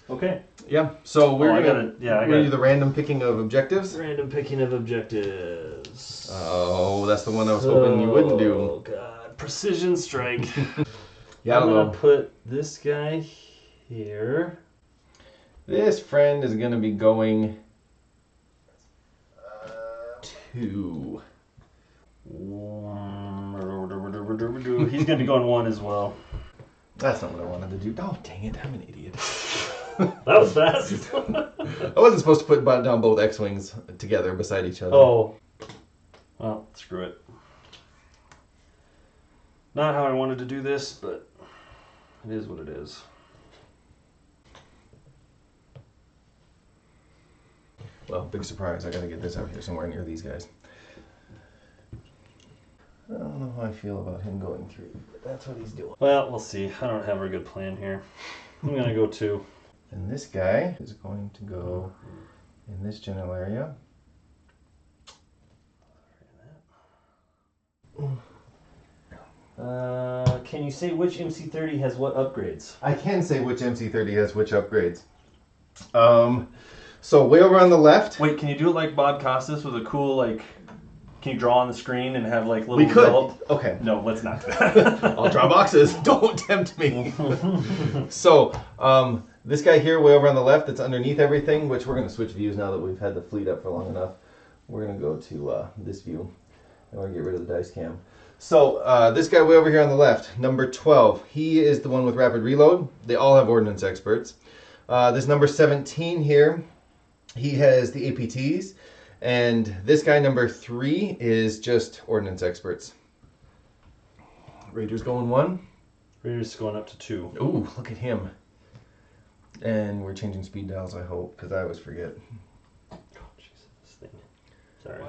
Okay. Yeah, so we're gonna do the random picking of objectives. Random picking of objectives. Oh, that's the one I was hoping you wouldn't do. Oh god, precision strike. Yeah, I'm gonna put this guy here. This friend is gonna be going to. He's gonna be going 1 as well. That's not what I wanted to do. Oh, dang it! I'm an idiot. That was fast. I wasn't supposed to put down both X-wings together beside each other. Oh. Well, screw it. Not how I wanted to do this, but it is what it is. Well, big surprise. I gotta get this out here somewhere near these guys. I don't know how I feel about him going through, but that's what he's doing. Well, we'll see. I don't have a good plan here. I'm gonna go 2. And this guy is going to go in this general area. Can you say which MC30 has what upgrades? I can say which MC30 has which upgrades. So way over on the left. Wait, can you do it like Bob Costas with a cool, like, can you draw on the screen and have like little... We could. Okay. No, let's not do that. I'll draw boxes. Don't tempt me. So, this guy here way over on the left that's underneath everything, which we're going to switch views now that we've had the fleet up for long enough. We're going to go to this view. And we're going to get rid of the dice cam. So, this guy way over here on the left, number 12, he is the one with rapid reload. They all have ordnance experts. This number 17 here, he has the APTs. And this guy, number 3, is just ordnance experts. Raiders going 1. Raiders going up to 2. Ooh, look at him. And we're changing speed dials, I hope, because I always forget. Oh, Jesus, this thing. Sorry.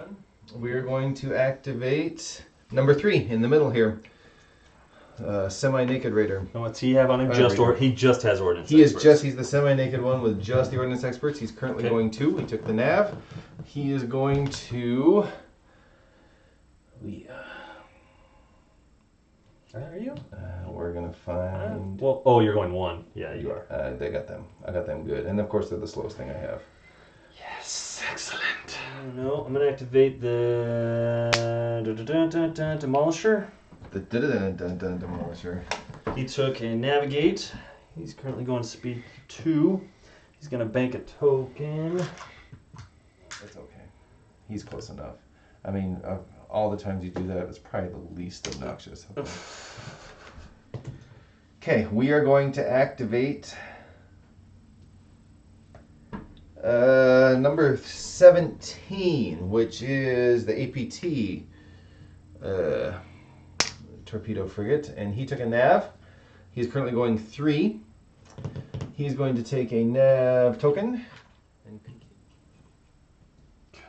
We're going to activate number 3 in the middle here. Semi-naked raider. And what's he have on him? He just has ordnance experts. He's the semi-naked one with just the ordnance experts. He's currently going 2. We took the nav. He is going to... Are you? We're going to find... oh, you're going 1. Yeah, you are. They got them. I got them good. And of course, they're the slowest thing I have. Yes, excellent. No, I'm going to activate the Demolisher. The Demolisher. He took a navigate. He's currently going speed 2. He's going to bank a token. That's okay. He's close enough. I mean, all the times you do that, it's probably the least obnoxious. Okay, we are going to activate number 17, which is the APT torpedo frigate, and he took a nav. He's currently going 3. He's going to take a nav token.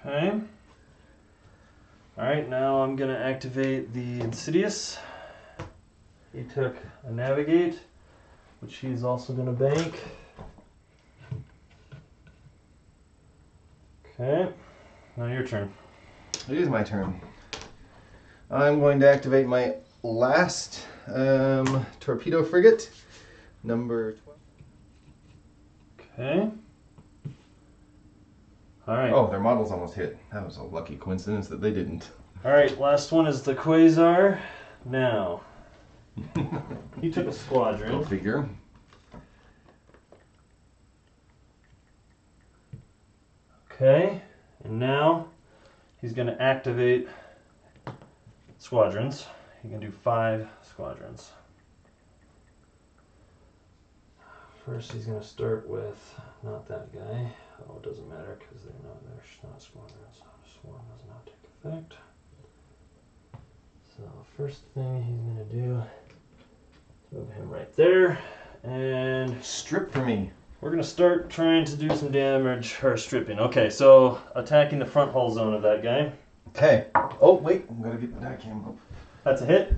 Okay. Alright, now I'm going to activate the Insidious. He took a navigate, which he's also going to bank. Okay, now your turn. It is my turn. I'm going to activate my last torpedo frigate, number 12. Okay. Alright. Oh, their models almost hit. That was a lucky coincidence that they didn't. Alright, last one is the Quasar. Now, he took a squadron. Go figure. Okay, and now he's going to activate squadrons. He can do 5 squadrons. First, he's going to start with not that guy. Oh, it doesn't matter because they're not squadrons. Swarm does not take effect. So, first thing he's going to do is move him right there, and strip for me. We're going to start trying to do some damage, or stripping. Okay, so attacking the front hull zone of that guy. Okay. Oh, wait. I'm going to get the die cam up. That's a hit.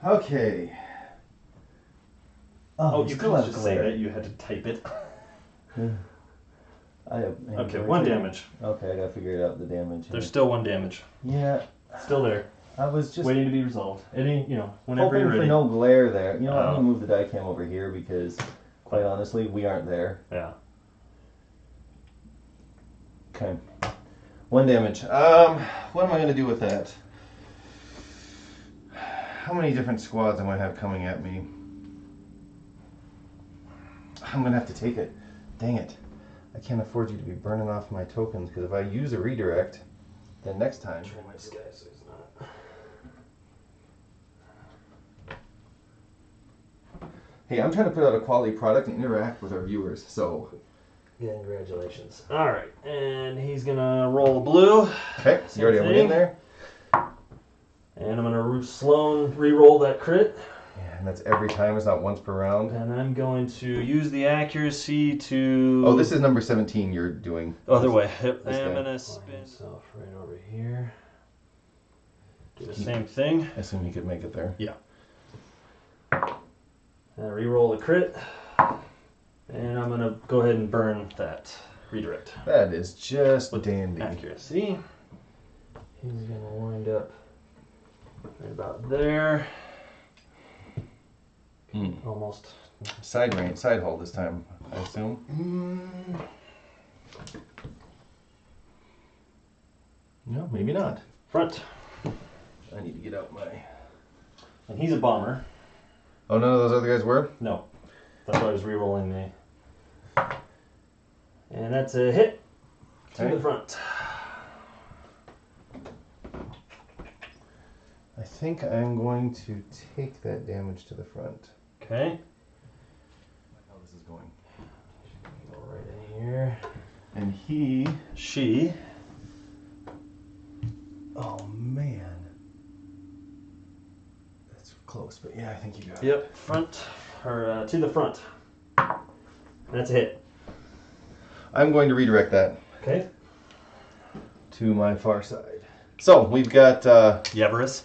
Okay. Oh, you couldn't just say that. You had to type it. Okay, 1 damage. Okay, I got to figure out the damage. There's still 1 damage. Yeah. Still there. I was just waiting to be resolved. Any, whenever hoping you're ready. for no glare there. You know what? I'm going to move the die cam over here because, Quite honestly, we aren't there. Yeah. Okay. 1 damage. What am I going to do with that? How many different squads am I have coming at me? I'm going to have to take it. Dang it. I can't afford you to be burning off my tokens, because if I use a redirect, then next time... Try my guy so he's not. Hey, I'm trying to put out a quality product and interact with our viewers, so... Yeah, congratulations. Alright, and he's gonna roll a blue. Okay, so you already have one in there. And I'm gonna Sloane re-roll that crit. Yeah, and that's every time, it's not once per round. And I'm going to use the accuracy to... Oh, this is number 17 you're doing. Other way. Yep. This I'm guy. gonna spin myself right over here. Do the same thing. I assume you could make it there. Yeah. And re-roll the crit. And I'm gonna go ahead and burn that redirect. That is just With dandy. Accuracy. He's gonna wind up right about there. Almost. Side range, side hold this time, I assume. No, maybe not. Front. I need to get out my... And he's a bomber. Oh, none of those other guys were? No. That's why I was re-rolling the... And that's a hit to Okay. the front. I think I'm going to take that damage to the front. Okay. How this is going. Go right in here. And he... She. Oh, man. That's close, but yeah, I think you got it. Yep. Front. Or to the front. That's a hit. I'm going to redirect that Okay. to my far side. So, we've got... Yavarus.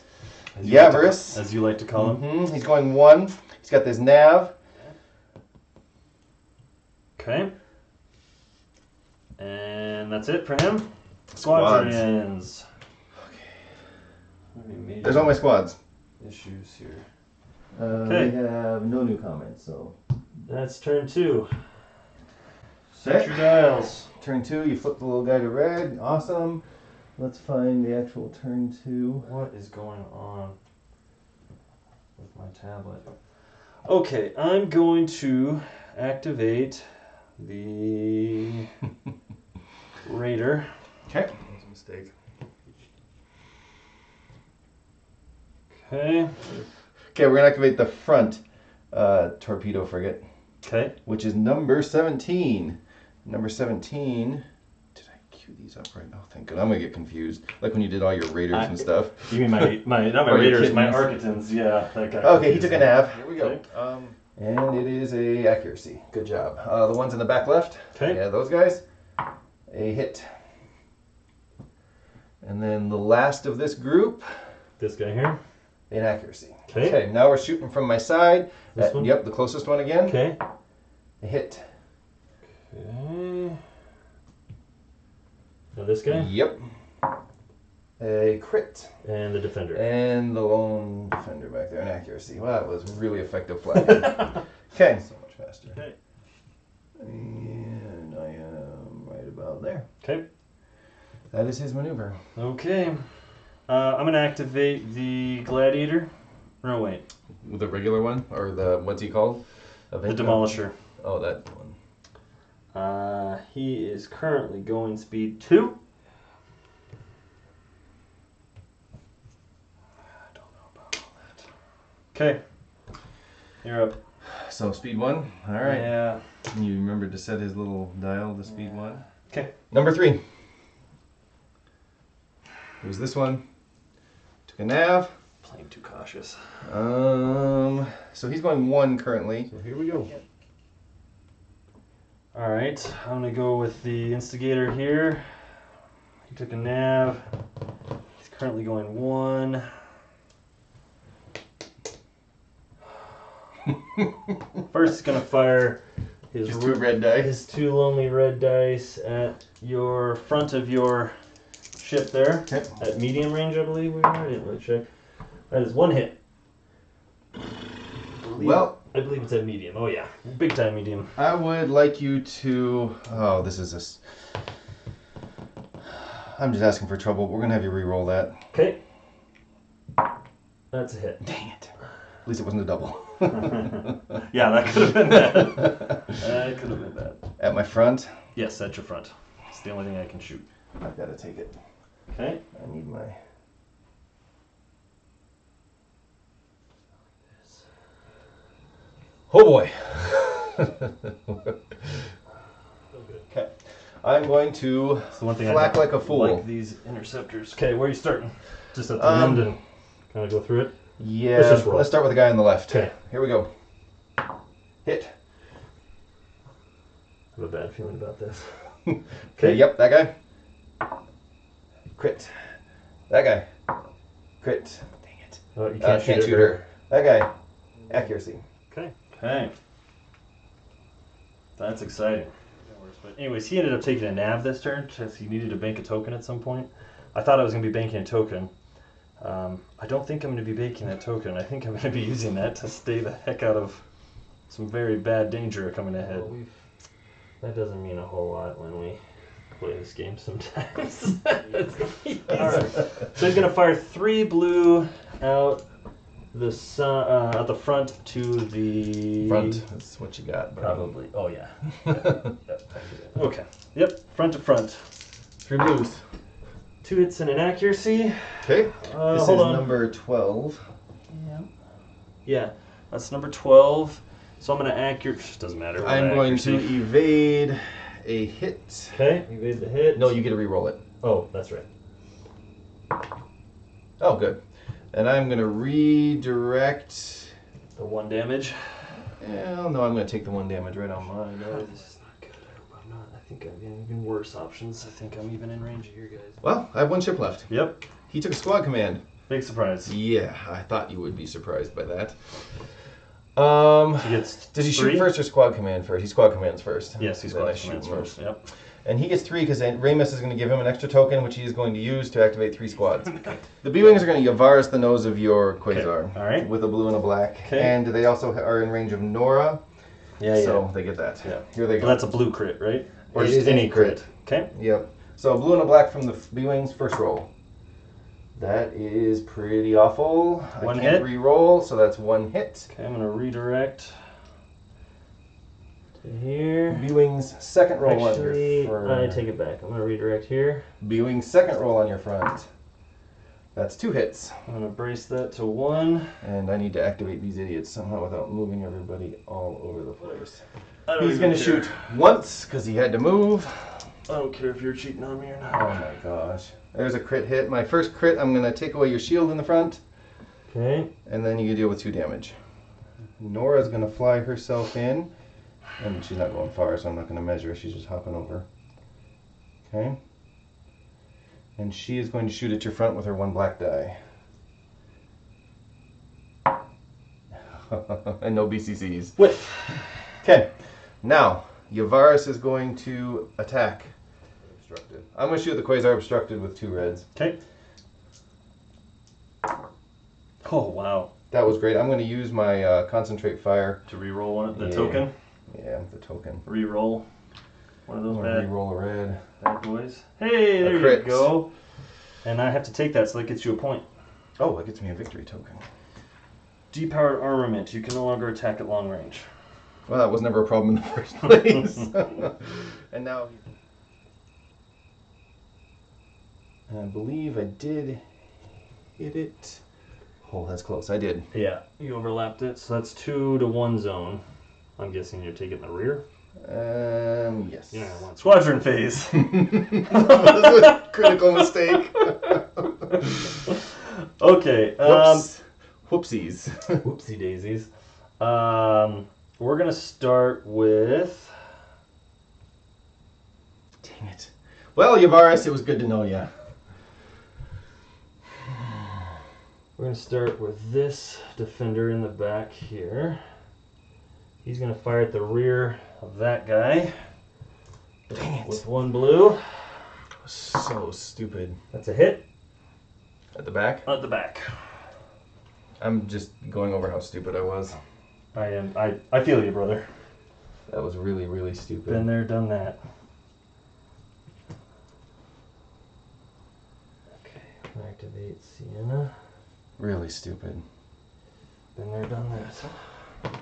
Yavarus. As you like to call him. He's going 1. He's got this nav. Okay. And that's it for him. Squads. Squadrons. Okay. There's all my squads. Issues here. We have no new comments, so... That's turn 2. Set your dials. Turn 2, you flip the little guy to red. Awesome. Let's find the actual turn 2. What is going on with my tablet? Okay, I'm going to activate the Raider. Okay. That was a mistake. Okay. Okay, we're going to activate the front torpedo frigate, Okay. which is number 17. Number 17... Did I cue these up right now? Thank God. I'm going to get confused. Like when you did all your raiders and stuff. You mean not my Or your Raiders, my kittens. Architans. Yeah, that guy. Okay, he took a nav. Here we go. Okay. And it is a accuracy. Good job. The ones in the back left. Okay. Yeah, those guys. A hit. And then the last of this group, This guy here. an accuracy. Okay. Okay, now we're shooting from my side. This one? Yep, the closest one again. Okay. A hit. Okay. Now this guy. Yep. A crit. And the Defender. And the lone defender back there, an accuracy. Well, that was really effective flagging. Okay. So much faster. Okay. And I am right about there. Okay. That is his maneuver. Okay. I'm going to activate the Gladiator. No, wait. The regular one? Or the, what's he called? The Demolisher. Oh, that one. He is currently going speed 2. I don't know about all that. Okay. You're up. So, speed 1? All right. Yeah. You remembered to set his little dial to speed 1? Okay. Number 3. Here's this one. Took a nav. Playing too cautious. So he's going 1 currently. So here we go. Alright, I'm going to go with the Instigator here. He took a nav. He's currently going 1. First, he's going to fire his 2 red dice. his 2 lonely red dice at your front of your ship there. Okay. At medium range, I believe we are. I didn't really check. That is 1 hit. Well, I believe it's at medium. Oh yeah, big time medium. I would like you to. Oh, this is a. I'm just asking for trouble. We're gonna have you re-roll that. Okay. That's a hit. Dang it! At least it wasn't a double. Yeah, that could have been bad. That could have been bad. At my front. Yes, at your front. It's the only thing I can shoot. I've got to take it. Okay. I need my. Oh boy. Okay. I'm going to It's the one thing flack I like a fool. like these interceptors. Okay, where are you starting? Just at the end and kind of go through it? Yeah. Let's just roll. Let's start with the guy on the left. Okay. Here we go. Hit. I have a bad feeling about this. Okay, yep, that guy. Crit. That guy. Crit. Dang it. Oh, you can't Can't shoot her. That guy. Accuracy. Okay. Okay. That's exciting. But anyways, he ended up taking a nav this turn because he needed to bank a token at some point. I thought I was going to be banking a token. I don't think I'm going to be banking that token. I think I'm going to be using that to stay the heck out of some very bad danger coming ahead. Well, that doesn't mean a whole lot when we play this game sometimes. Alright. So he's going to fire 3 blue out the at the front to the Front. That's what you got. Buddy. Probably. Oh yeah. Okay. Yep. Front to front. 3 blues. 2 hits and an accuracy. Okay. This hold is on. number 12. Yeah. Yeah. That's number 12. So I'm going to accurate. Doesn't matter. I'm going to evade a hit. Okay. Evade the hit. No, you get to re-roll it. Oh, that's right. Oh, good. And I'm going to redirect. The 1 damage. Well, no, I'm going to take the 1 damage right on mine. Oh, this is not good. I hope I'm not. I think I'm getting even worse options. I think I'm even in range of you guys. Well, I have 1 ship left. Yep. He took a squad command. Big surprise. Yeah, I thought you would be surprised by that. He gets Does he 3? shoot first or squad command first? He squad commands first. Yes, he Then I squad shoot commands first. first. Yep. And he gets 3 because Ramus is going to give him an extra token, which he is going to use to activate 3 squads. The B-Wings are going to Yavaris the nose of your Quasar. Okay. All right. With a blue and a black. Okay. And they also are in range of Nora. Yeah, So they get that. Yeah. Here they go. Well, that's a blue crit, right? Or It just is any any crit. Okay. Yep. So a blue and a black from the B-Wings, first roll. That is pretty awful. 1 I can't hit. re-roll, so that's 1 hit. Okay, I'm going to redirect to here. B-Wings, second roll Actually, on your I front. take it back. I'm going to redirect here. B-Wings, second roll on your front. That's 2 hits. I'm going to brace that to 1. And I need to activate these idiots somehow without moving everybody all over the place. I don't He's even going to care. shoot once because he had to move. I don't care if you're cheating on me or not. Oh my gosh. There's a crit hit. My first crit, I'm going to take away your shield in the front. Okay. And then you can deal with 2 damage. Nora's going to fly herself in. And she's not going far, so I'm not going to measure. She's just hopping over. Okay. And she is going to shoot at your front with her 1 black die. And no BCCs. Whiff. Okay. Now, Yavaris is going to attack. Obstructed. I'm going to shoot the Quasar obstructed with 2 reds. Okay. Oh, wow. That was great. I'm going to use my concentrate fire. To re-roll one, the Yeah. token. Yeah, the token. Re-roll one of I'm those going to bad, re-roll a red. bad boys. Hey, there you crit. go. And I have to take that, so that gets you a point. Oh, that gets me a victory token. Depowered armament. You can no longer attack at long range. Well, that was never a problem in the first place. And now... I believe I did hit it. Oh, that's close. I did. Yeah, you overlapped it, so that's 2 to 1 zone. I'm guessing you're taking the rear. Yes. Yeah, I want squadron phase. That was a critical mistake. Okay. Whoops. Whoopsies. Whoopsie daisies. We're gonna start with. Dang it. Well, Yavaris, it was good to know you. We're gonna start with this defender in the back here. He's gonna fire at the rear of that guy. Dang it. With 1 blue. So stupid. That's a hit. At the back? At the back. I'm just going over how stupid I was. I feel you, brother. That was really, really stupid. Been there, done that. Okay, activate Sienna. Really stupid. Been there, done that.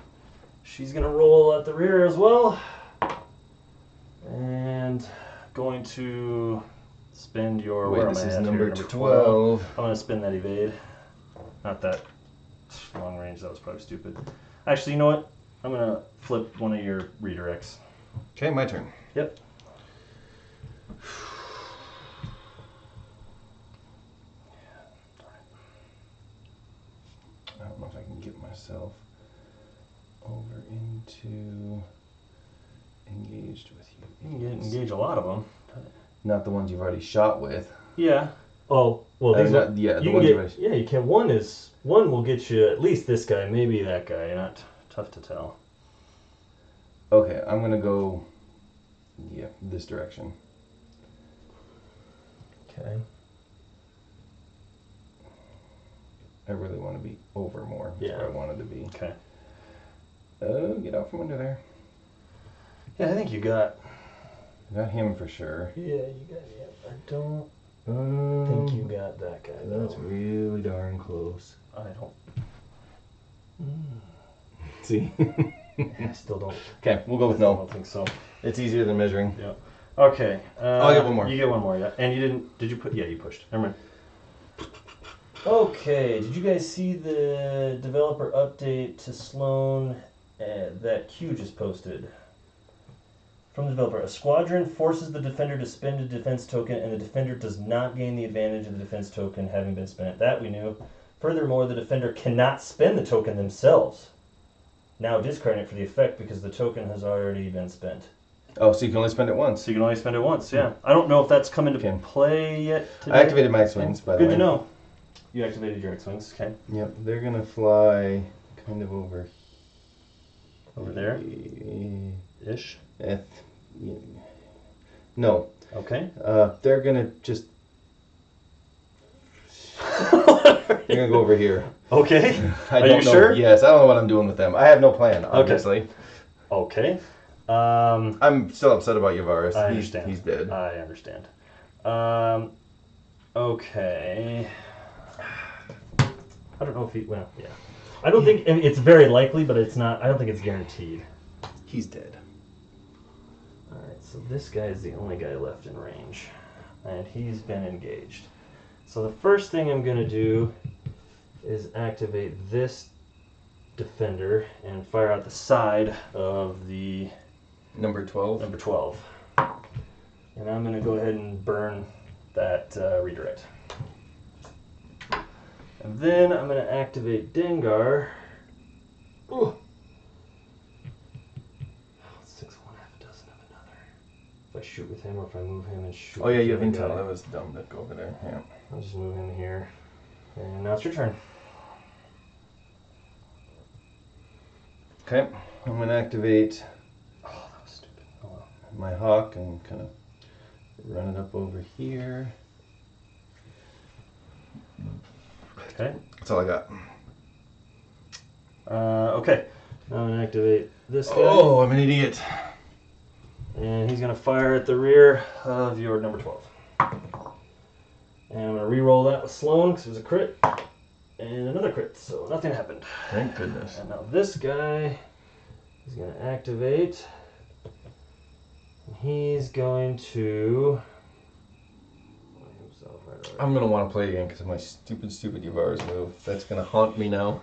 She's gonna roll at the rear as well. And going to spend your... Wait, where am this I is at number here? 12. I'm gonna spin that evade. Not that long range, that was probably stupid. Actually, you know what? I'm gonna flip one of your redirects. Okay, my turn. Yep. I don't know if I can get myself over into engaged with you. You can engage a lot of them. Not the ones you've already shot with. Yeah. Oh, well, these are, yeah, the you ones can you've get, already... yeah, you can. One will get you at least this guy, maybe that guy. Not tough to tell. Okay, I'm gonna go, yeah, this direction. Okay. I really want to be over more. That's Yeah. where I wanted to be. Okay. Get out from under there. Yeah, I think you got. Got him for sure. Yeah, you got. Yeah, I don't think you got that guy. That's really darn close. I don't. See? I still don't. Okay, we'll go with I no. don't think so. It's easier than measuring. Yeah. Okay. I'll get one more. You get one more, yeah. And you didn't. Did you put? Yeah, you pushed. Never mind. Okay. Did you guys see the developer update to Sloane that Q just posted? From the developer, a squadron forces the defender to spend a defense token, and the defender does not gain the advantage of the defense token having been spent. That we knew. Furthermore, the defender cannot spend the token themselves. Now discarding it for the effect because the token has already been spent. Oh, so you can only spend it once. So you can only spend it once, yeah. I don't know if that's come into play yet today. I activated my X-Wings, by the way. Good to know. You activated your X-Wings, okay. Yep, they're gonna fly kind of over there? Ish? No. Okay. They're gonna just... They're gonna go over here. Okay. I Are don't you know. sure? Yes, I don't know what I'm doing with them. I have no plan, obviously. Okay. I'm still upset about Yavaris. I understand. He's dead. I understand. Okay. I don't know if he... Well, yeah. I don't think... It's very likely, but it's not... I don't think it's guaranteed. He's dead. Alright, so this guy is the only guy left in range. And he's been engaged. So the first thing I'm going to do is activate this defender and fire out the side of the... Number 12? Number 12. And I'm going to go ahead and burn that redirect. And then I'm going to activate Dengar. Ooh. 6 1 half a dozen of another. If I shoot with him or if I move him and shoot. Oh yeah, you have with the intel. guy. That was dumb to go over there. Yeah. I'll just move him here. And now it's your turn. Okay, I'm gonna activate Oh, that was stupid. Oh well. my hawk and kind of run it up over here. Okay. That's all I got. Okay. Now I'm going to activate this guy. Oh, I'm an idiot. And he's going to fire at the rear of your number 12. And I'm going to re-roll that with Sloane because it was a crit. And another crit, so nothing happened. Thank goodness. And now this guy is going to activate. And he's going to... I'm gonna want to play again because of my stupid Yavaris move. That's gonna haunt me now.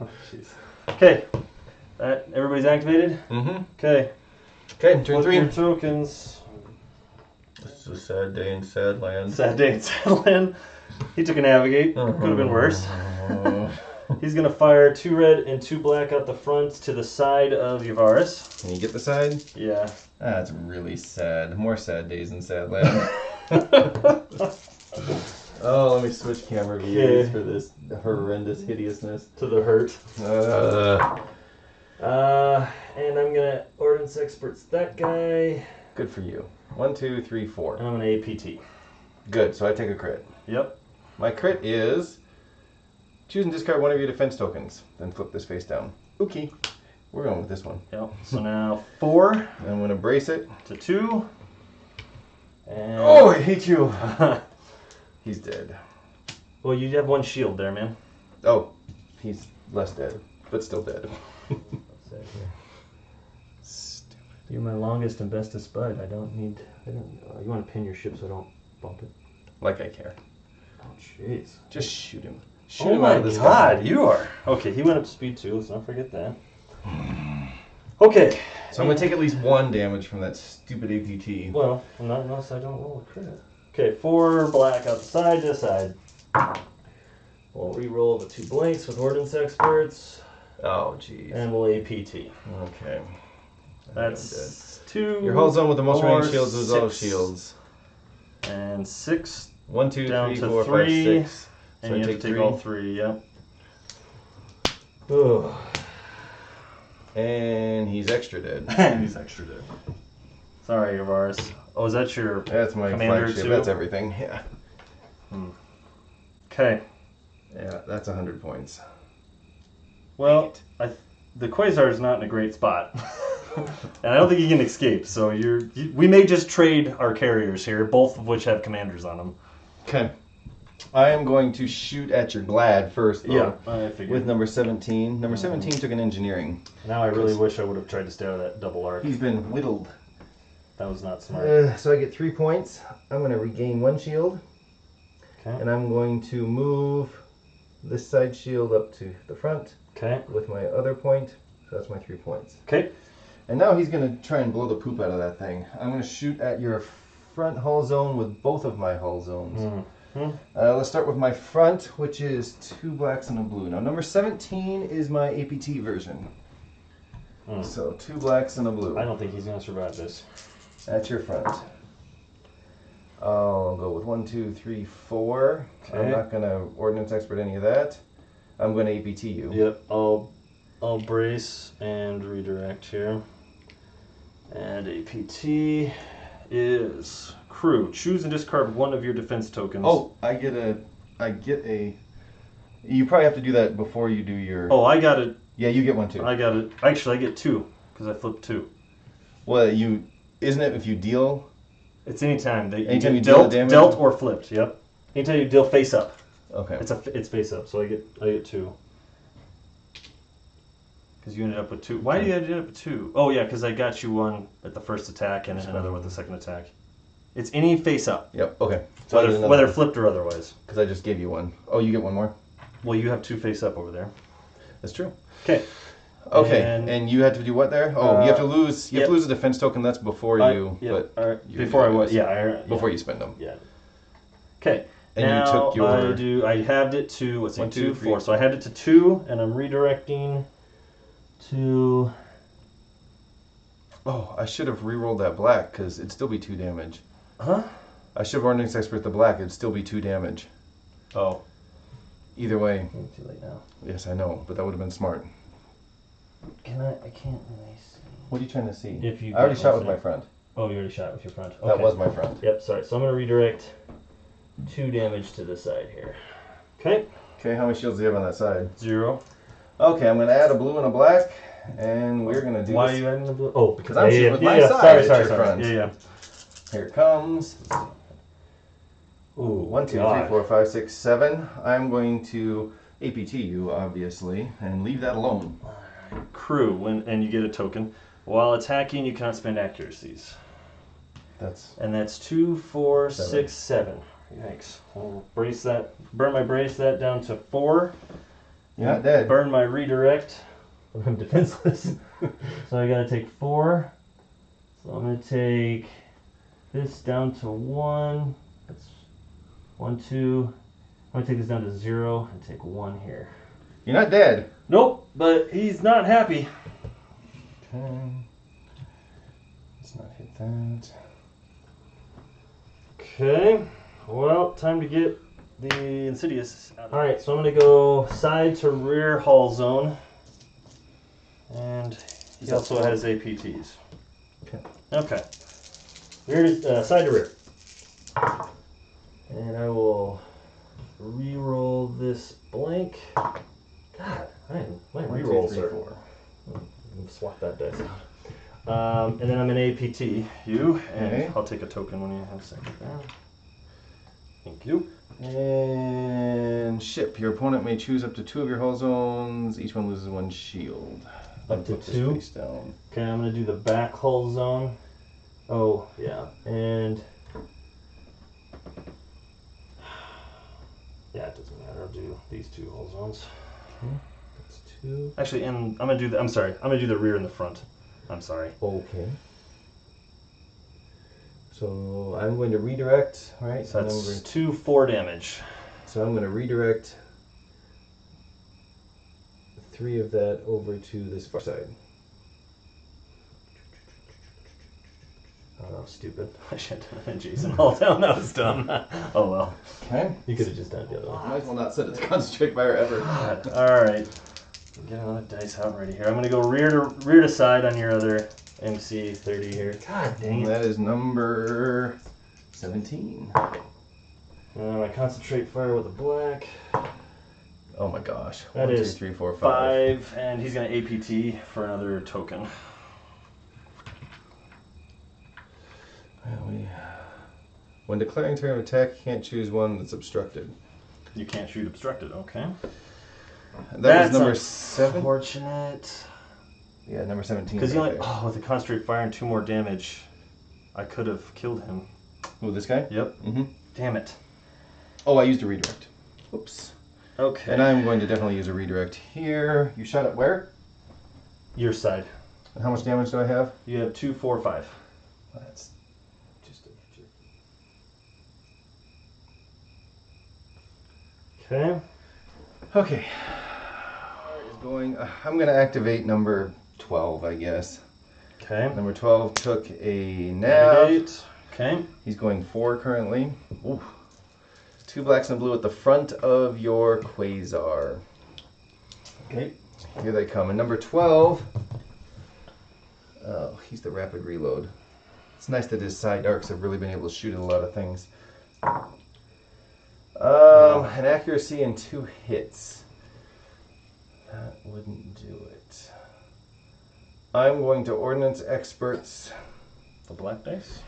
Okay. Everybody's activated? Mm-hmm. Okay. Okay, turn Flip 3. your tokens. This is a sad day in sad land. Sad day in sad land. He took a navigate. Could have been worse. He's going to fire 2 red and 2 black out the front to the side of Yavaris. Can you get the side? Yeah. That's really sad. More sad days in sad land. Oh, let me switch camera views for this horrendous hideousness. To the hurt. And I'm going to Ordnance Experts that guy. Good for you. 1, 2, 3, 4. And I'm going to APT. Good, so I take a crit. Yep. My crit is choose and discard one of your defense tokens, then flip this face down. Okay. We're going with this one. Yep. So now 4 I'm going to brace it. to 2. And Oh, I hate you. He's dead. well, you have 1 shield there, man. Oh, he's less dead, but still dead. Stupid. You're my longest and bestest bud. I don't. You want to pin your ship so I don't bump it. Like I care. Oh, jeez. Just shoot him. Shoot Oh him my out of the sky. god, you are. Okay, he went up to speed 2. Let's not forget that. Okay. So I'm going to take at least 1 damage from that stupid APT. Well, not unless I don't roll a crit. Okay, 4 black out the side to side. We'll re-roll the 2 blanks with Ordnance Experts. Oh, jeez. And we'll APT. Okay. That's 2. Your hull zone with the most 4, range shields is all 6. shields. And 6 1, 2, down 3, to 4, 3. 5, 6. And So you I have to take three. all 3, yep. Ugh. And he's extra dead. He's extra dead. Sorry, Avaris. Oh, is that your That's my commander flagship. too? That's everything. Yeah. Okay. Yeah, that's 100 points. Well, the Quasar is not in a great spot. And I don't think he can escape, so we may just trade our carriers here, both of which have commanders on them. Okay. I am going to shoot at your Glad first, though. Yeah, I figured. With number 17. Number 17 took an engineering. Now I really wish I would have tried to stay out of that double arc. He's been whittled. That was not smart. So I get 3 points. I'm going to regain 1 shield. Okay. And I'm going to move this side shield up to the front Okay. with my other point. So that's my 3 points. Okay. And now he's going to try and blow the poop out of that thing. I'm going to shoot at your front hull zone with both of my hull zones. Mm-hmm. Let's start with my front, which is 2 blacks and a blue. Now, number 17 is my APT version. So 2 blacks and a blue. I don't think he's going to survive this. At your front. I'll go with 1, 2, 3, 4. Okay. I'm not going to Ordnance Expert any of that. I'm going to APT you. Yep. I'll brace and redirect here. And APT is crew. Choose and discard 1 of your defense tokens. Oh, I get a. You probably have to do that before you do your. Oh, I got it. Yeah, you get 1 too. I got it. Actually, I get 2 because I flipped 2. Well, isn't it if you deal? It's anytime that Anytime you you deal dealt, the damage? dealt or flipped. Yep. Anytime you deal face up. Okay. It's face up, so I get 2. Because you ended up with 2. Why did you end up with 2? Oh yeah, because I got you 1 at the first attack and then another with the second attack. It's any face up. Yep. Okay. So Whether flipped or otherwise. Because I just gave you 1. Oh, you get 1 more. Well, you have 2 face up over there. That's true. Okay. Okay. And you had to do what there? Oh, you have to lose. You have yep. to lose a defense token. That's before you. Yep. But Before I was. Yeah. Before you spend them. Yeah. Okay. And now you took your. I halved it to what's it? 1, 2, 2, 3. 4. So I halved it to 2, and I'm redirecting to. Oh, I should have re-rolled that black because it'd still be 2 damage. Huh? I should have Ordnance Expert the black. It'd still be 2 damage. Oh. Either way. Too late now. Yes, I know, but that would have been smart. I can't really see. What are you trying to see? If you I already get shot with closer. my front. Oh, you already shot with your front. Okay. That was my front. Yep, sorry. So I'm going to redirect 2 damage to the side here. Okay. Okay, how many shields do you have on that side? 0. Okay, I'm going to add a blue and a black, and we're going to do Why this. are you adding the blue? Oh, Because I'm shooting with my side Sorry. at your front. Yeah. Here it comes. Ooh, 1, 2, 3, God. 4, 5, 6, 7. I'm going to APT you, obviously, and leave that alone. Crew, and you get a token. While attacking, you cannot spend accuracies. And that's 2, 4, 6, 7. Yikes. I'll burn my brace that down to 4. You're not dead. Burn my redirect. I'm defenseless. So I gotta take 4. So I'm gonna take this down to 1. That's 1, 2. I'm gonna take this down to 0 and take 1 here. You're not dead. Nope, but he's not happy. Okay. Let's not hit that. Okay. Well, time to get the Insidious out. Alright, so I'm going to go side to rear hull zone. And he also has APTs. Okay. Side to rear. And I will re-roll this blank. God, my re-rolls are swap that dice out. And then I'm an APT you, and Okay. I'll take a token when you have a second there. Thank you. And ship. Your opponent may choose up to 2 of your hull zones. Each one loses 1 shield. Up to Put this 2? face down. Okay, I'm gonna do the back hull zone. Oh, yeah, and yeah, it doesn't matter. I'll do these 2 hull zones. Okay. That's 2. Actually, and I'm gonna do the. I'm sorry. I'm gonna do the rear and the front. I'm sorry. Okay. So I'm going to redirect, right? So that's 2 4 damage. So I'm going to redirect 3 of that over to this far side. Oh, that was stupid. I should have done Jason all down. That was dumb. Oh well. Okay. You could have just done it the other way. Might as well not set it to concentrate fire ever. God. All right. Get another dice out ready here. I'm gonna go rear to side on your other MC 30 here. God dang it. That is number 17. And I concentrate fire with a black. Oh my gosh. That 1, 2, is 3, 4, 5. 5, and he's gonna APT for another token. When declaring turn of attack, you can't choose one that's obstructed. You can't shoot obstructed. Okay. That was number 7. Unfortunate. Yeah, number 17. Because right you only with the concentrate fire and 2 more damage, I could have killed him. Who, this guy? Yep. Mm-hmm. Damn it. Oh, I used a redirect. Oops. Okay. And I'm going to definitely use a redirect here. You shot at where? Your side. And how much damage do I have? You have 2, 4, 5. That's just a Okay. Okay. Is going. I'm going to activate number 12, I guess. Okay. Number 12 took a nav. Navigate. Okay. He's going 4 currently. Ooh. 2 blacks and blue at the front of your quasar. Okay. Here they come. And number 12. Oh, he's the rapid reload. It's nice that his side arcs have really been able to shoot at a lot of things. An accuracy and 2 hits. That wouldn't do it. I'm going to Ordnance Experts The black dice.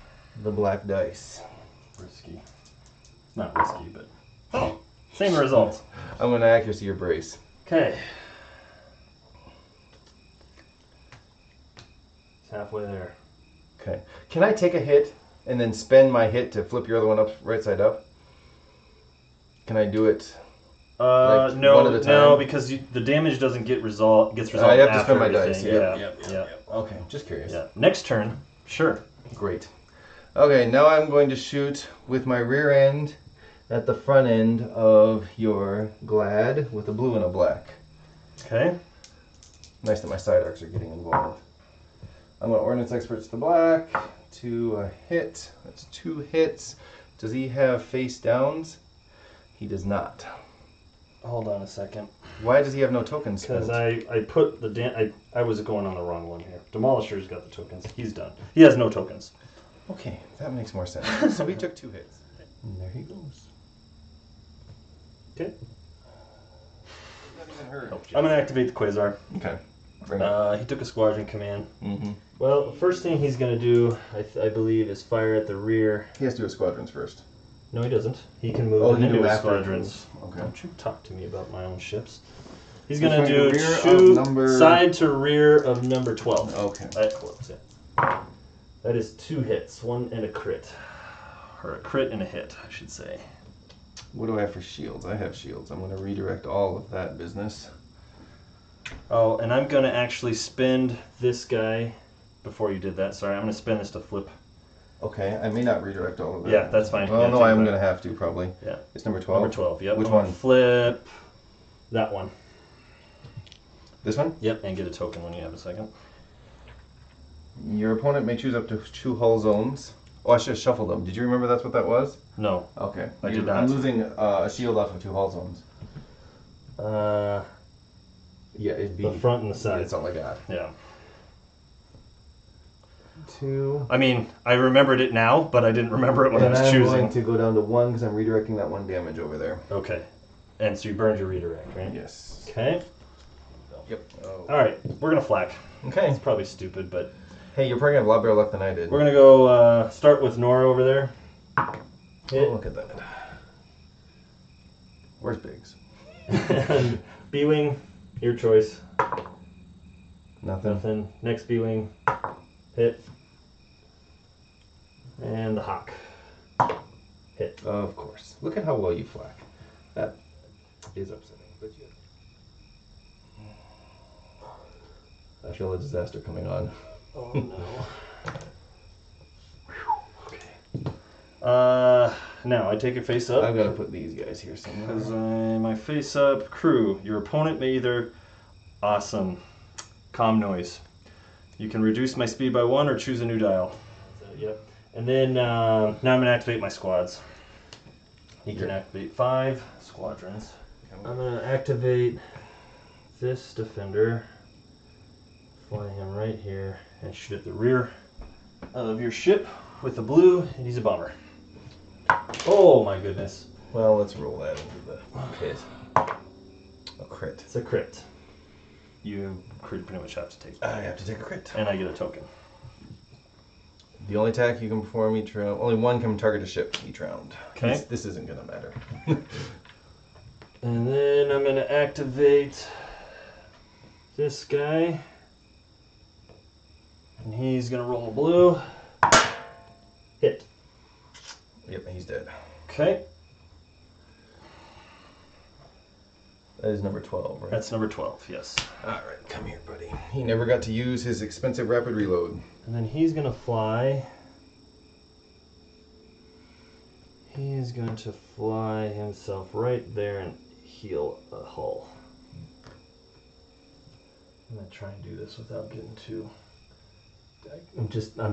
the black dice. Risky. Not risky, but same result. I'm going to accuracy your brace. Okay. It's halfway there. Okay. Can I take a hit and then spend my hit to flip your other one up right side up? Can I do it? Like no, one at a time? no, because the damage doesn't get resolved. Gets resolved I have to after spend my dice. everything. Yep, Yeah. Okay, just curious. Yeah. Next turn, sure. Great. Okay, now I'm going to shoot with my rear end at the front end of your glad with a blue and a black. Okay. Nice that my side arcs are getting involved. I'm going to Ordnance Experts the black to a hit. That's 2 hits. Does he have face downs? He does not. Hold on a second. Why does he have no tokens? Because spent? I put the I was going on the wrong one here. Demolisher's got the tokens. He's done. He has no tokens. Okay, that makes more sense. So he took 2 hits. And there he goes. Okay. Not even hurt. I'm gonna activate the Quasar. Okay. Bring it. He took a squadron command. Mm-hmm. Well, the first thing he's gonna do, I believe, is fire at the rear. He has to do his squadrons first. No, he doesn't. He can move Oh, and he then can do do his afterwards. squadrons. Okay. Don't you talk to me about my own ships. He's Which gonna one? do The rear of shoot number- side to rear of number 12. Okay. Whoops, yeah. That is 2 hits, 1 and a crit. Or a crit and a hit, I should say. What do I have for shields? I have shields. I'm going to redirect all of that business. Oh, and I'm gonna actually spend this guy before you did that. Sorry, I'm gonna spend this to flip. Okay, I may not redirect all of it. Yeah, that's fine. Well, Yeah, no, take it I'm back. going to have to probably. Yeah. It's number 12. Number 12, yep. Which I'm gonna one? Flip that one. This one? Yep, and get a token when you have a second. Your opponent may choose up to 2 hull zones. Oh, I should have shuffled them. Did you remember that's what that was? No. Okay. I did I'm not. losing a shield off of 2 hull zones. Yeah, it'd be. The front and the side. That's all I got. Yeah. 2. I mean, I remembered it now, but I didn't remember it when I was I'm choosing. going to go down to 1 because I'm redirecting that 1 damage over there. Okay. And so you burned your redirect, right? Yes. Okay. Yep. Oh. All right, we're gonna flak. Okay. It's probably stupid, but Hey, you're probably gonna have a lot better luck than I did. we're gonna go start with Nora over there. Hit. Oh, look at that. Where's Biggs? And B-wing, your choice. Nothing. Nothing. Next B-wing, hit. And the Hawk, hit. Of course. Look at how well you flak. That is upsetting, but you. I feel a disaster coming on. Oh no. Okay. Now I take it face up. I've got to put these guys here somewhere. Because my face up crew. Your opponent may either awesome calm noise. You can reduce my speed by 1 or choose a new dial. Yep. And then now I'm gonna activate my squads. He can activate 5 squadrons. I'm gonna activate this defender. Fly him right here and shoot at the rear of your ship with the blue, and he's a bomber. Oh my goodness. Well, let's roll that into the crit. A crit. It's a crit. You pretty much have to take I have to take a crit. and I get a token. The only attack you can perform each round, only one can target a ship each round. Okay. This isn't going to matter. And then I'm going to activate this guy. And he's going to roll a blue. Hit. Yep, he's dead. Okay. That is number 12, right? That's number 12, yes. Alright, come here, buddy. He never got to use his expensive rapid reload. And then he's going to fly. He's going to fly himself right there and heal a hull. I'm going to try and do this without getting too... I'm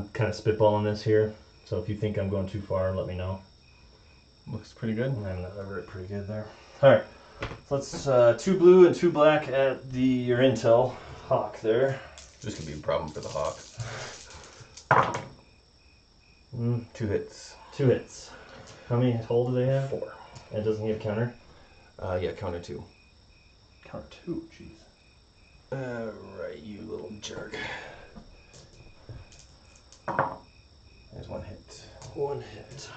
kind of spitballing this here. So if you think I'm going too far, let me know. Looks pretty good. I'm not over it pretty good there. Alright, so let's 2 blue and 2 black at your intel Hawk there. This could be a problem for the Hawk. 2 hits. 2 hits. How many hull do they have? 4. And it doesn't give counter? Yeah, counter 2. Counter 2, jeez. Alright, you little jerk. There's 1 hit. 1 hit.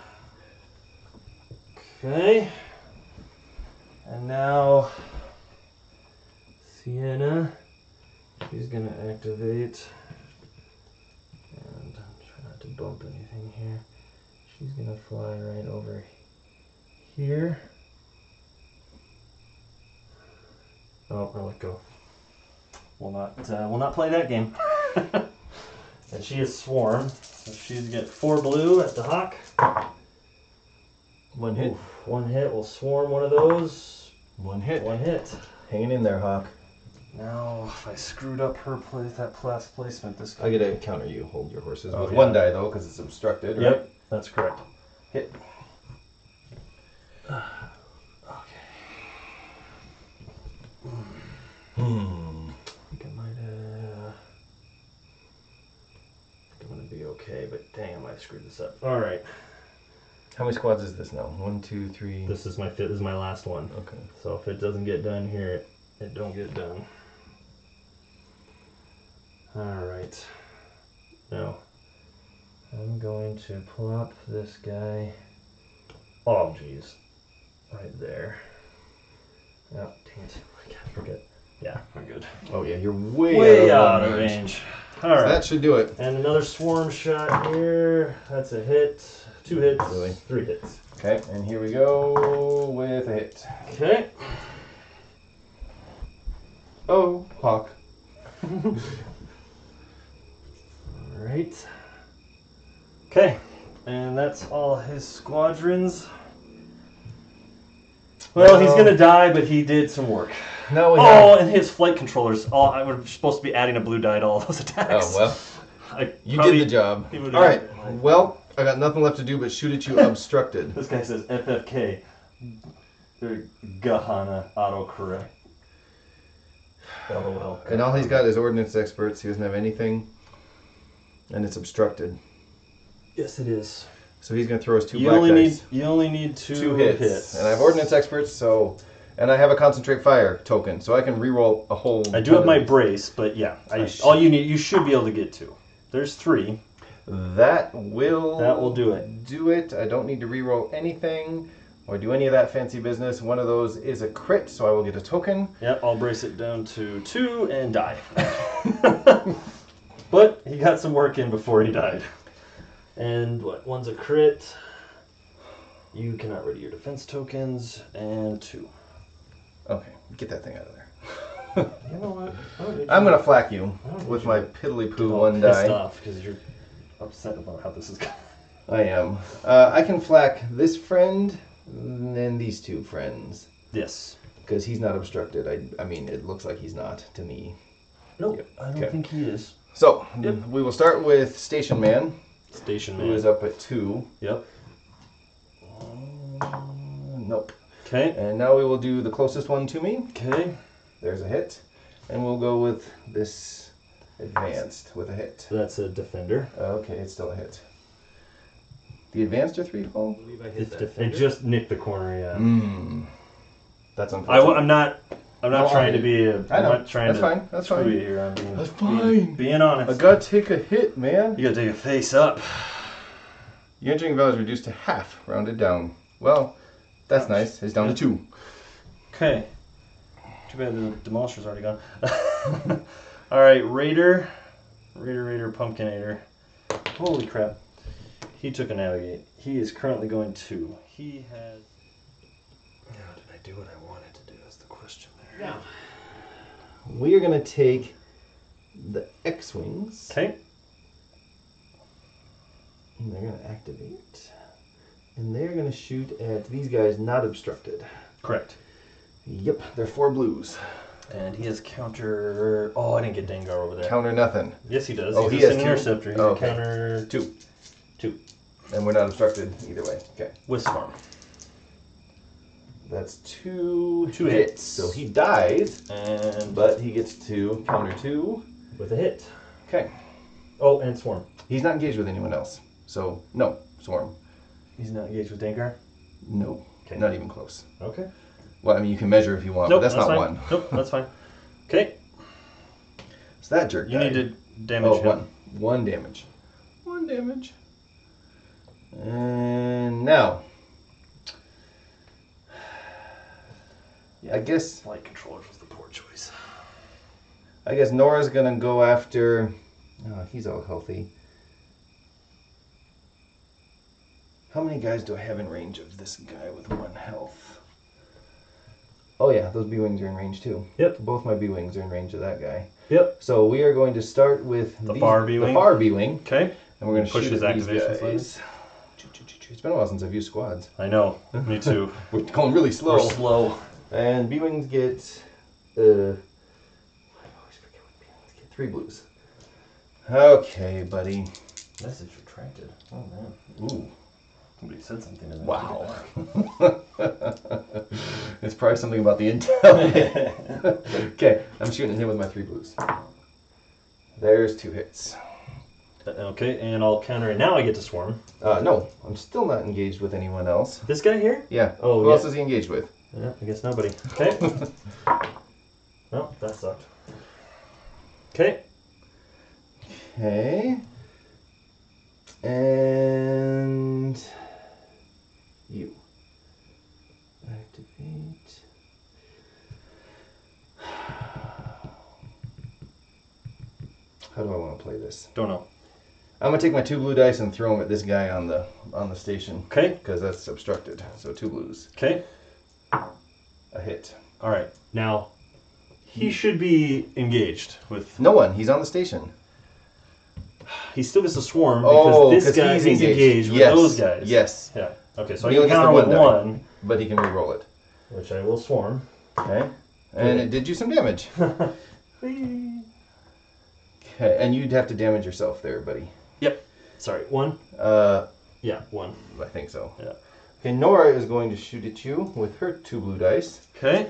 Okay. And now Sienna, she's gonna activate, and try not to bump anything here. She's gonna fly right over here. Oh, I let go. We'll not play that game. And she is swarm, so she's got 4 blue at the Hawk. 1 hit. Oof, 1 hit will swarm one of those. 1 hit. 1 hit. Hanging in there, Hawk. Now, if I screwed up her placement, this I get to counter you. Hold your horses. Oh, With yeah. 1 die, though, because it's obstructed, right? Yep, that's correct. Hit. Okay. Hmm. I think I might I'm gonna be okay, but dang, I might have screwed this up. All right. How many squads is this now? 1, 2, 3. This is my last one. Okay. So if it doesn't get done here, it don't get done. All right. Now, I'm going to plop this guy. Oh, geez. Right there. Oh, dang it. I can't forget. Yeah, we're good. Oh, yeah, you're way out of range. All right. So that should do it. And another swarm shot here. That's a hit. 2 hits. Really? 3 hits. Okay, and here we go with a hit. Okay. Oh, Hawk. All right. Okay. And that's all his squadrons. Well, he's gonna die, but he did some work. No, we Oh, and his flight controllers. I was supposed to be adding a blue die to all those attacks. Oh, well. I You probably- did the job. he would've- All right. Well, I got nothing left to do but shoot at you obstructed. This guy says FFK. Gahana autocorrect. LOL. And all he's got is ordnance experts. He doesn't have anything. And it's obstructed. Yes, it is. So he's going to throw us 2 You black only dice. need 2 2 hits. And I have ordnance experts, so And I have a concentrate fire token, so I can reroll a whole. I do have my brace, but yeah, all you should be able to get 2. There's 3. That will do it. Do it. I don't need to reroll anything or do any of that fancy business. One of those is a crit, so I will get a token. Yep, I'll brace it down to 2 and die. But he got some work in before he died. And what? One's a crit. You cannot ready your defense tokens, and 2. Okay, get that thing out of there. You know what? I'm gonna flak you with my piddly poo 1 die. Pissed off because you're upset about how this is going. I am. I can flak this friend and these 2 friends. Yes. Because he's not obstructed. I mean, it looks like he's not to me. Nope, Yep. I don't think he is. So, we will start with Station Man. Station Man. Who is up at 2. Yep. Nope. Okay. And now we will do the closest one to me. Okay. There's a hit. And we'll go with this advanced with a hit. So that's a defender. Okay, it's still a hit. The advanced are 3 fall? I believe I hit It's that. defender. It just nicked the corner, yeah. That's unfortunate. I'm not trying to be a. I know. I'm not trying That's to fine. That's screw fine. you here. I'm being, That's fine. Being honest. I gotta take a hit, man. You gotta take a face up. Your entering value is reduced to half, rounded down. Well, that's nice. It's down to 2. Okay. Too bad the Demolisher's already gone. Alright, Raider, Pumpkinator. Holy crap. He took a navigate. He is currently going 2. He has... Now, did I do what I wanted to do? That's the question there. Now, We are gonna take the X-Wings. Okay. And they're gonna activate. And they're gonna shoot at these guys not obstructed. Correct. Yep, they're 4 blues. And he has counter... Oh, I didn't get Dengar over there. Counter nothing. Yes, he does. Oh, He's he an has 2? interceptor. He's Oh, a okay. counter 2. 2 And we're not obstructed either way. Okay. with Swarm. That's 2 2 hits. So he dies, And but he gets to counter 2. with a hit. Okay. Oh, and Swarm. He's not engaged with anyone else. So, no. Swarm. He's not engaged with Dengar? No. Okay. Not even close. Okay. Well, I mean, you can measure if you want, Nope, but that's not fine. 1. Nope, that's fine. Okay. So that jerk You died. need to damage him. 1. 1 damage. 1 damage. And now. I guess Flight controllers was the poor choice. Nora's gonna go after. Oh, he's all healthy. How many guys do I have in range of this guy with 1 health? Oh yeah, those B-Wings are in range too. Yep. Both my B-Wings are in range of that guy. Yep. So we are going to start with The far B-Wing? The far B-Wing. Okay. And we're going to Push shoot his at these activation guys. It's been a while since I've used squads. I know. Me too. We're going really slow. We're slow. And B-Wings get... I always forget what B-Wings get. 3 blues. Okay, buddy. Message retracted. Oh man. Ooh. Somebody said something to that. Wow. It's probably something about the intel. Okay, I'm shooting him with my 3 blues. There's 2 hits. Okay, and I'll counter it. Now I get to Swarm. No, I'm still not engaged with anyone else. This guy here? Yeah. Oh, Who yeah. else is he engaged with? Yeah, I guess nobody. Okay. Oh, that sucked. Okay. Okay. And you. Activate. How do I want to play this? Don't know. I'm gonna take my 2 blue dice and throw them at this guy on the station. Okay. Because that's obstructed. So 2 blues. Okay. A hit. All right. Now, he should be engaged with. No one. He's on the station. He still gets to Swarm because this 'cause guy he's is engaged with Yes. those guys. Yes. Yeah. Okay, so He I only can gets the counter with 1 die. 1, But he can re-roll it. which I will Swarm. Okay. And it did you some damage. Whee! Okay. And you'd have to damage yourself there, buddy. Yep. Sorry, 1? Uh. Yeah, 1. I think so. Yeah. Okay, Nora is going to shoot at you with her 2 blue dice. Okay.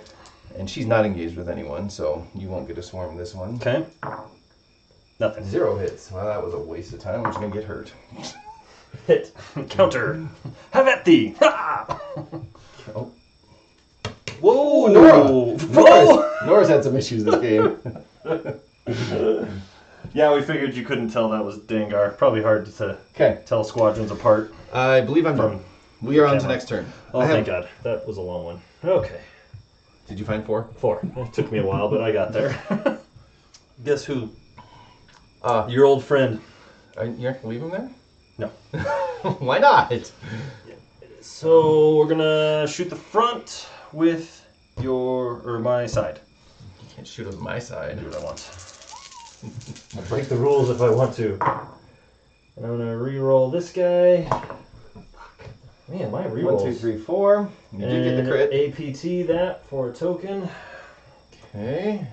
And she's not engaged with anyone, so you won't get a swarm this one. Okay. Nothing. 0 hits. Well, that was a waste of time. I'm just going to get hurt. Hit. Counter. Have at thee. Ha! Oh. Whoa! Nora! Nora's had some issues this game. Yeah, we figured you couldn't tell that was Dengar. Probably hard to tell squadrons apart. I believe I'm done. We are on to camera. next turn. Oh, thank God. That was a long one. Okay. Did you find 4? 4. It took me a while, but I got there. Guess who? Your old friend. You're not going to leave him there? No. Why not? So we're going to shoot the front with my side. You can't shoot on my side. Do what I want. I'll break the rules if I want to. And I'm going to re-roll this guy. Fuck. Man, my re-rolls. 1, 2, 3, 4. You did get the crit. APT that for a token. Okay.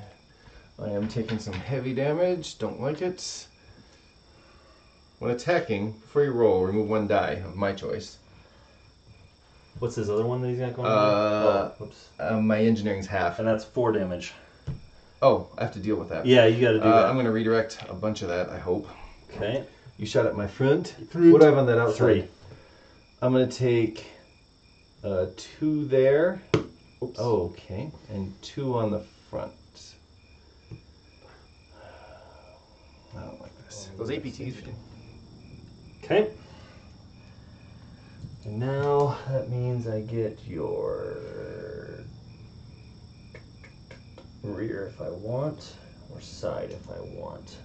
I am taking some heavy damage. Don't like it. When attacking, before you roll, remove 1 die of my choice. What's his other one that he's got going on? Whoops. My engineering's half. And that's 4 damage. Oh, I have to deal with that. Yeah, you got to do that. I'm going to redirect a bunch of that, I hope. Okay. You shot at my front. What do I have on that outside? 3. I'm going to take 2 there. Oops. Okay. And 2 on the front. I don't like this. Those APTs. Okay. And now that means I get your rear if I want, or side if I want.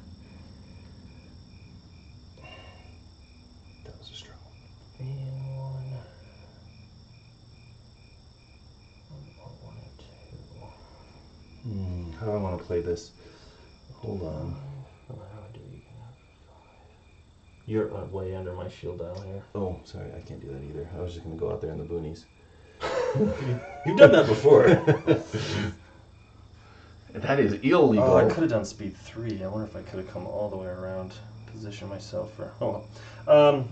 That was a struggle. And 1 and 2. How do I want to play this? Hold on. How do I do you? You're way under my shield dial here. Oh, sorry, I can't do that either. I was just going to go out there in the boonies. You've done that before. That is illegal. Oh, I could have done speed 3. I wonder if I could have come all the way around, position myself for. Oh well.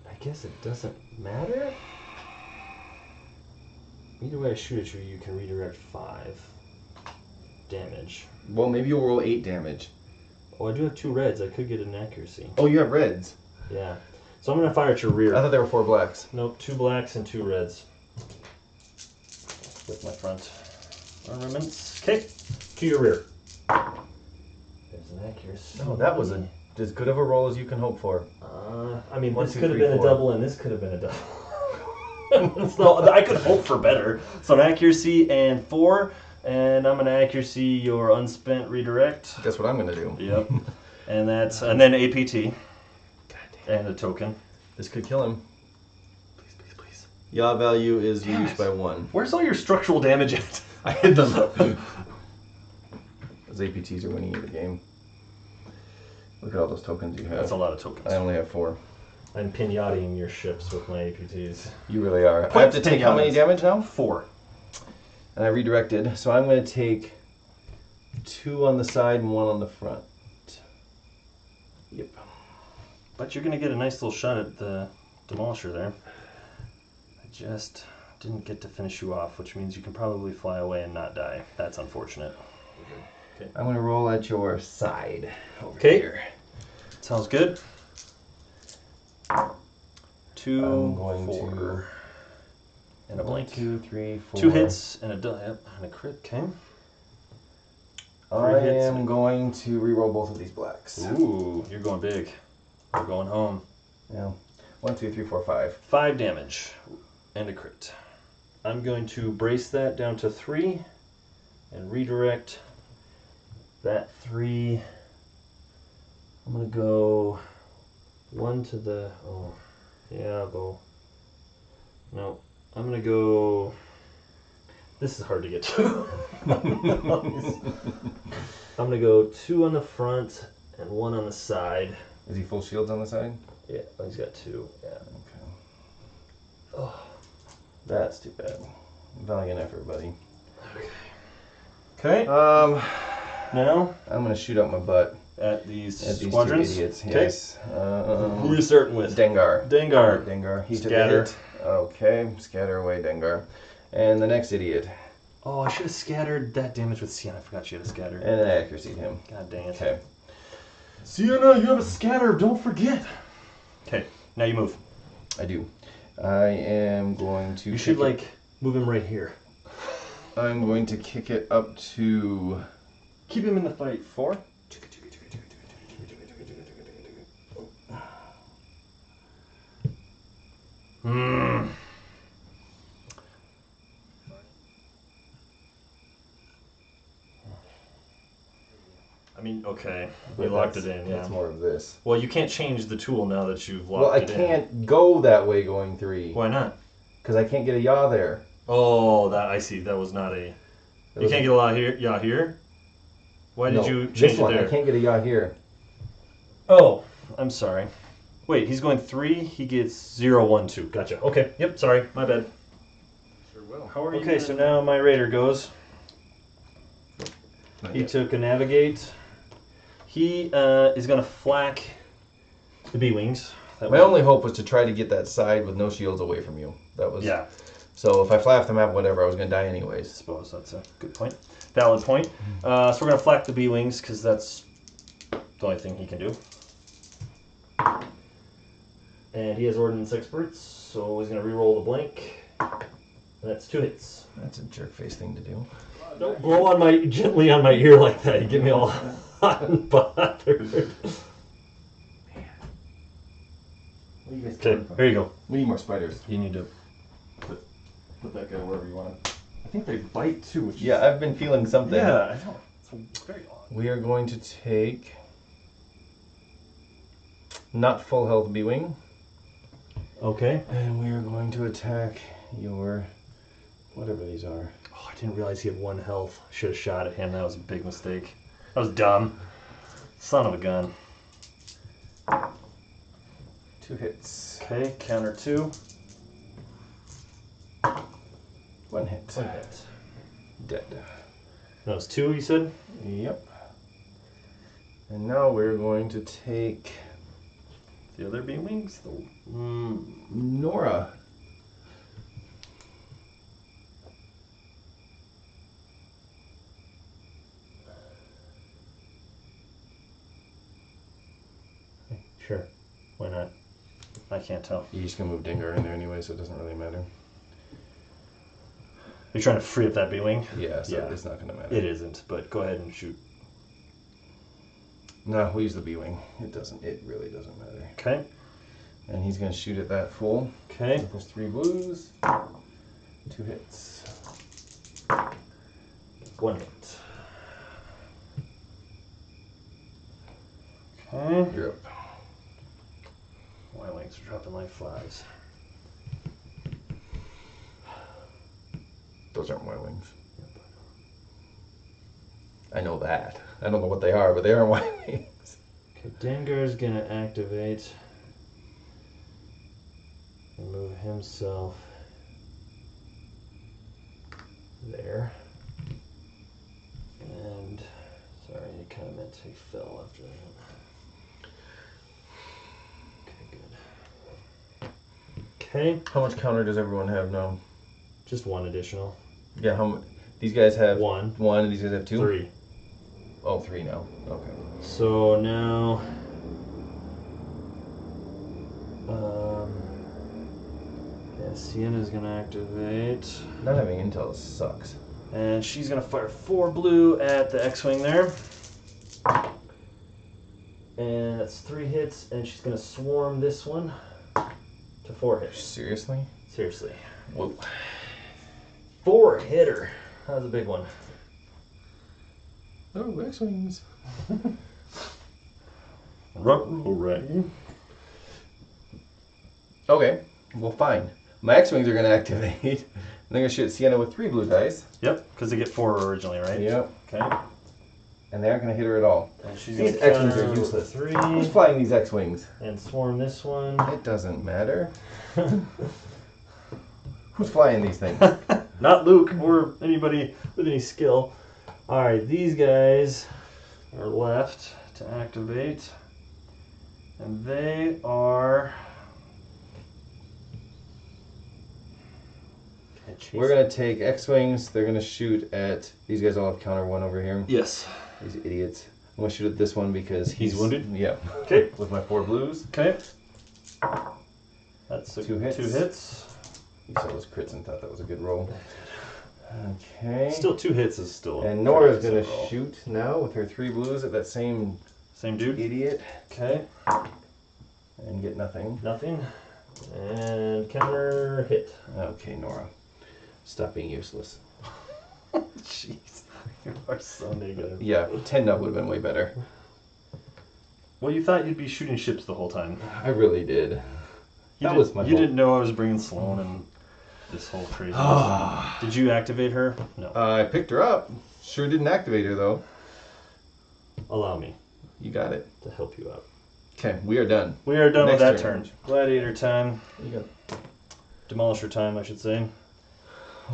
I guess it doesn't matter. Either way I shoot at you, you can redirect 5 damage. Well, maybe you'll roll 8 damage. Oh, I do have 2 reds. I could get an accuracy. Oh, you have reds. Yeah. So I'm going to fire at your rear. I thought there were 4 blacks. Nope, 2 blacks and 2 reds. With my front armaments. Okay, to your rear. There's an accuracy. No, that was as good of a roll as you can hope for. I mean, 1, this 2, could have 3, been 4. a double and this could have been a double. So I could hope for better. So an accuracy and 4, and I'm going to accuracy your unspent redirect. Guess what I'm going to do? Yep. And that's and then APT. And a token. This could kill him. Please, please, please. Yaw value is reduced by 1. Where's all your structural damage at? I hid them. Those APTs are winning you the game. Look at all those tokens you have. That's a lot of tokens. I only have 4. I'm pinataing your ships with my APTs. You really are. I have to take how many damage now? 4. And I redirected, so I'm going to take 2 on the side and 1 on the front. Yep. But you're going to get a nice little shot at the Demolisher there. I just didn't get to finish you off, which means you can probably fly away and not die. That's unfortunate. Okay. I'm going to roll at your side over Okay. here. Sounds good. 2, I'm going 4, to and a blank. 1, 2, 3, 4. 2 hits and and a crit. Okay. I hits am going to re-roll both of these blacks. Ooh, you're going big. You're going home. Yeah. 1, 2, 3, 4, 5. 5 damage and a crit. I'm going to brace that down to 3 and redirect that 3. I'm going to go 1 to the... Oh, yeah, I'll go... No, I'm going to go... This is hard to get to. I'm going to go 2 on the front and 1 on the side. Is he full shields on the side? Yeah, he's got 2. Yeah. Okay. Oh. That's too bad. Valiant effort, buddy. Okay. Now I'm going to shoot out my butt at these at these squadrons. 2 idiots. Okay. Yes. Who are you starting with? Dengar. Dengar. Dengar. He took a Scatter. hit. Okay. Scatter away, Dengar. And the next idiot. Oh, I should have scattered that damage with Sienna. I forgot you had a scatter. And I accuracy'd him. God dang it. Okay. Sienna, you have a scatter. Don't forget. Okay. Now you move. I do. I am going to. You should like move him right here. I'm going to kick it up to. Keep him in the fight. 4. Hmm. I mean, okay. We locked it in, yeah. That's more of this. Well, you can't change the tool now that you've Well, locked I it in. can't go that way going 3. Why not? Because I can't get a yaw there. Oh, that I see. That was not a... You can't get a lot here. Yeah, here? Why did you change this it one, there? I can't get a yaw here. Oh, I'm sorry. Wait, he's going 3. He gets 0, 1, 2. Gotcha. Okay. Yep, sorry. My bad. Sure will. How are you? Okay, so now my raider goes. He took a navigate. He is going to flak the B-wings. My only hope was to try to get that side with no shields away from you. That was... Yeah. So if I fly off the map, whatever, I was going to die I anyways. suppose that's a good point. Valid point. So we're going to flak the B-wings because that's the only thing he can do. And he has Ordnance Experts, so he's going to re-roll the blank. And that's 2 hits. That's a jerk face thing to do. Don't blow on gently on my ear like that. You get me all hot and bothered. Okay, here you go. We need more spiders. You need to put that guy wherever you want him. I think they bite too. Which Yeah, I've been feeling something. Yeah, I know. It's very odd. We are going to take not full health B-wing, Okay. and we are going to attack your whatever these are. Oh, I didn't realize he had 1 health. Should have shot at him. That was a big mistake. That was dumb. Son of a gun. 2 hits. Okay, counter 2. 1 hit. 1 hit. Dead. That was 2, you said? Yep. And now we're going to take The other B-wings? Nora. Sure. Why not? I can't tell. You're just going to move Dinger in there anyway, so it doesn't really matter. You're trying to free up that B-wing? Yeah, so Yeah. it's not going to matter. It isn't, but go ahead and shoot. No, we'll use the B-wing. It really doesn't matter. Okay. And he's going to shoot at that full. Okay. There's 3 blues. 2 hits. 1 hit. Okay. You're up. Y-wings are dropping like flies. Those aren't Y-wings. I know that. I don't know what they are, but they aren't Y-wings. Okay, Dengar's gonna activate and move himself there. And sorry, I kind of meant to take fell after that. Okay, good. Okay, How much counter does everyone have now? just 1 additional. Yeah, how much? These guys have 1, 1, and these guys have 2? 3. Oh, 3 now. Okay. So now, yeah, Sienna's gonna activate, Not having intel sucks. and she's gonna fire 4 blue at the X-wing there, and that's 3 hits, and she's gonna swarm this one to 4 hits. Seriously? Seriously, Whoa. 4 hitter. That was a big one. Oh, X-wings. Right. Okay, well, fine. My X-wings are going to activate. And they're going to shoot Sienna with 3 blue dice. Yep, because they get 4 originally, right? Yep. Okay. And they aren't going to hit her at all. And she's These gonna X-wings counter are useless. 3 Who's flying these X-wings? and swarm this one. It doesn't matter. Who's flying these things? Not Luke or anybody with any skill. Alright, these guys are left to activate. And they are... We're going to take X-wings. They're going to shoot at... These guys all have counter 1 over here. Yes. These idiots. I'm going to shoot at this one because He's wounded? Yeah. Okay. With my 4 blues. Okay. That's 2 hits. 2 hits. You saw those crits and thought that was a good roll. Okay. Still 2 hits is still. And Nora's going gonna shoot now with her 3 blues at that same dude. idiot. Okay. And get nothing. Nothing. And counter hit. Okay, Nora. Stop being useless. Jeez. You are so negative. Yeah, 10 up would have been way better. Well, you thought you'd be shooting ships the whole time. I really did. You didn't know I was bringing Sloane and this whole crazy. Did you activate her? No. I picked her up. Sure didn't activate her though. Allow me You got it. to help you out. Okay, we are done. We are done with that Next turn. Gladiator time. You got. Demolisher time, I should say.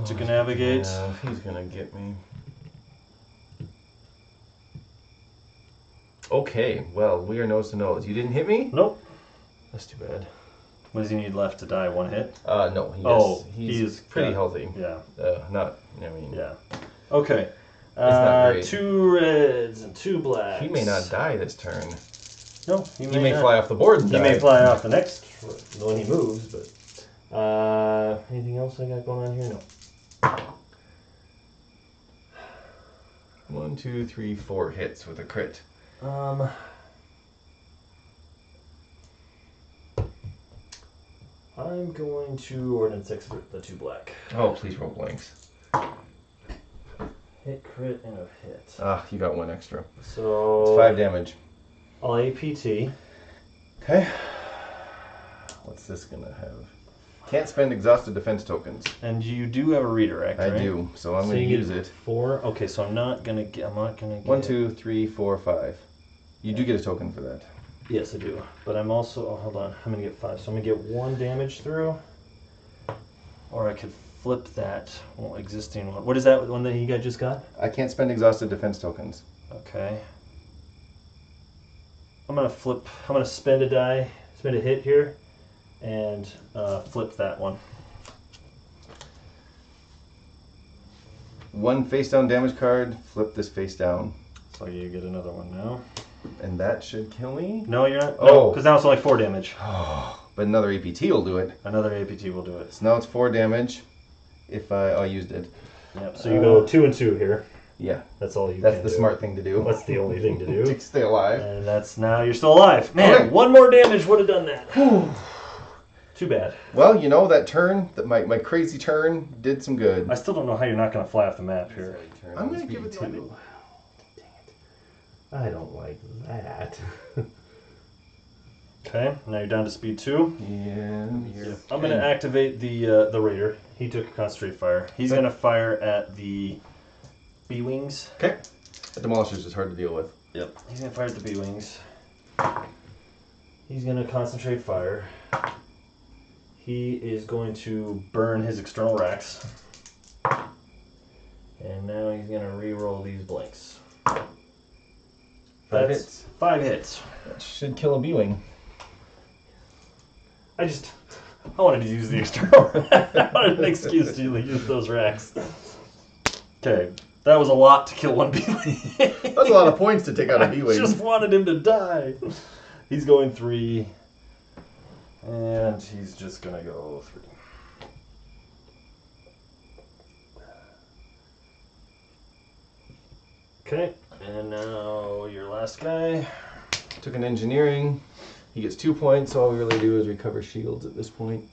To navigate. Yeah, he's gonna get me. Okay, well, we are nose to nose. You didn't hit me? Nope. That's too bad. What does he need left to die? 1 hit? No. He's pretty healthy. Yeah. Yeah. Okay. not great. 2 reds and 2 blacks. He may not die this turn. No, He may fly off the board and He die. may fly off the next when he moves, but anything else I got going on here? No. 1, 2, 3, 4 hits with a crit. I'm going to Ordnance Expert the 2 black. Oh, please roll blanks. Hit, crit, and a hit. Ah, you got 1 extra. So It's 5 damage. I'll APT. Okay. What's this gonna have? Can't spend exhausted defense tokens. And you do have a redirect, right? I do, so I'm gonna you use get it. 4. Okay, so I'm not gonna get. 1, 2, 3, 4, 5. You do get a token for that. Yes, I do. But I'm also. Oh, hold on. I'm gonna get 5. So I'm gonna get 1 damage through. Or I could flip that existing one. What is that one that you guys just got? I can't spend exhausted defense tokens. Okay. I'm gonna flip. I'm gonna spend a die, spend a hit here, and flip that one. 1 face down damage card. Flip this face down, So you get another one now. and that should kill me. No, you're not. Oh. No, because now it's only 4 damage. But another APT will do it. Another APT will do it. So now it's 4 damage. If I used it. Yep. So you go 2 and 2 here. Yeah. That's all you. That's can the do. smart thing to do. That's the only thing to do. To stay alive. And that's now you're still alive. Man, Okay. 1 more damage would have done that. Too bad. Well, you know, that turn, my crazy turn, did some good. I still don't know how you're not going to fly off the map here. I'm going to give it 2. Dang it. I don't like that. Okay, now you're down to speed 2. Yeah. I'm going to activate the Raider. He took a concentrate fire. He's going to fire at the B-Wings. Okay. The Demolisher's just hard to deal with. Yep. He's going to fire at the B-Wings. He's going to concentrate fire. He is going to burn his external racks. And now he's going to re-roll these blanks. 5 That's hits. 5 hits. That should kill a B-Wing. I wanted to use the external rack. I wanted an excuse to use those racks. Okay, that was a lot to kill 1 B-Wing. That's a lot of points to take out a B-Wing. I just wanted him to die. He's going 3. And he's just going to go 3. Okay, and now your last guy. Took an engineering. He gets 2 points, so all we really do is recover shields at this point.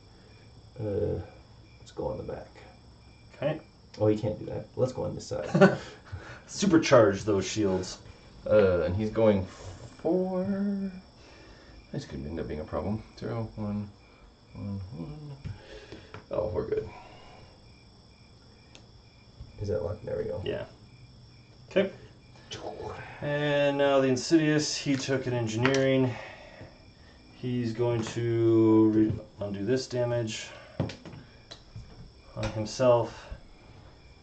Let's go on the back. Okay. Oh, he can't do that. Let's go on this side. Supercharge those shields. And he's going 4. This could end up being a problem. 0, 1, 1, 1. Oh, we're good. Is that luck? There we go. Yeah. Okay. And now the Insidious, he took an engineering. He's going to undo this damage on himself.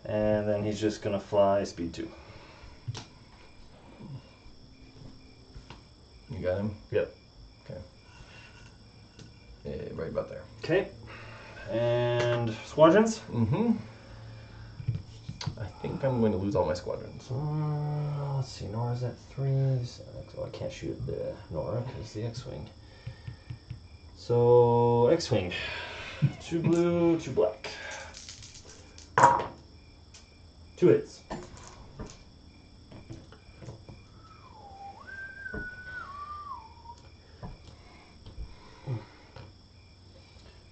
And then he's just going to fly speed 2. You got him? Yep. Okay. Yeah, right about there. Okay. And squadrons? Mm-hmm. I think I'm going to lose all my squadrons. Let's see, Nora's at 3. Oh, I can't shoot the Nora because the X-Wing. So, X-Wing. 2 blue, 2 black. 2 hits.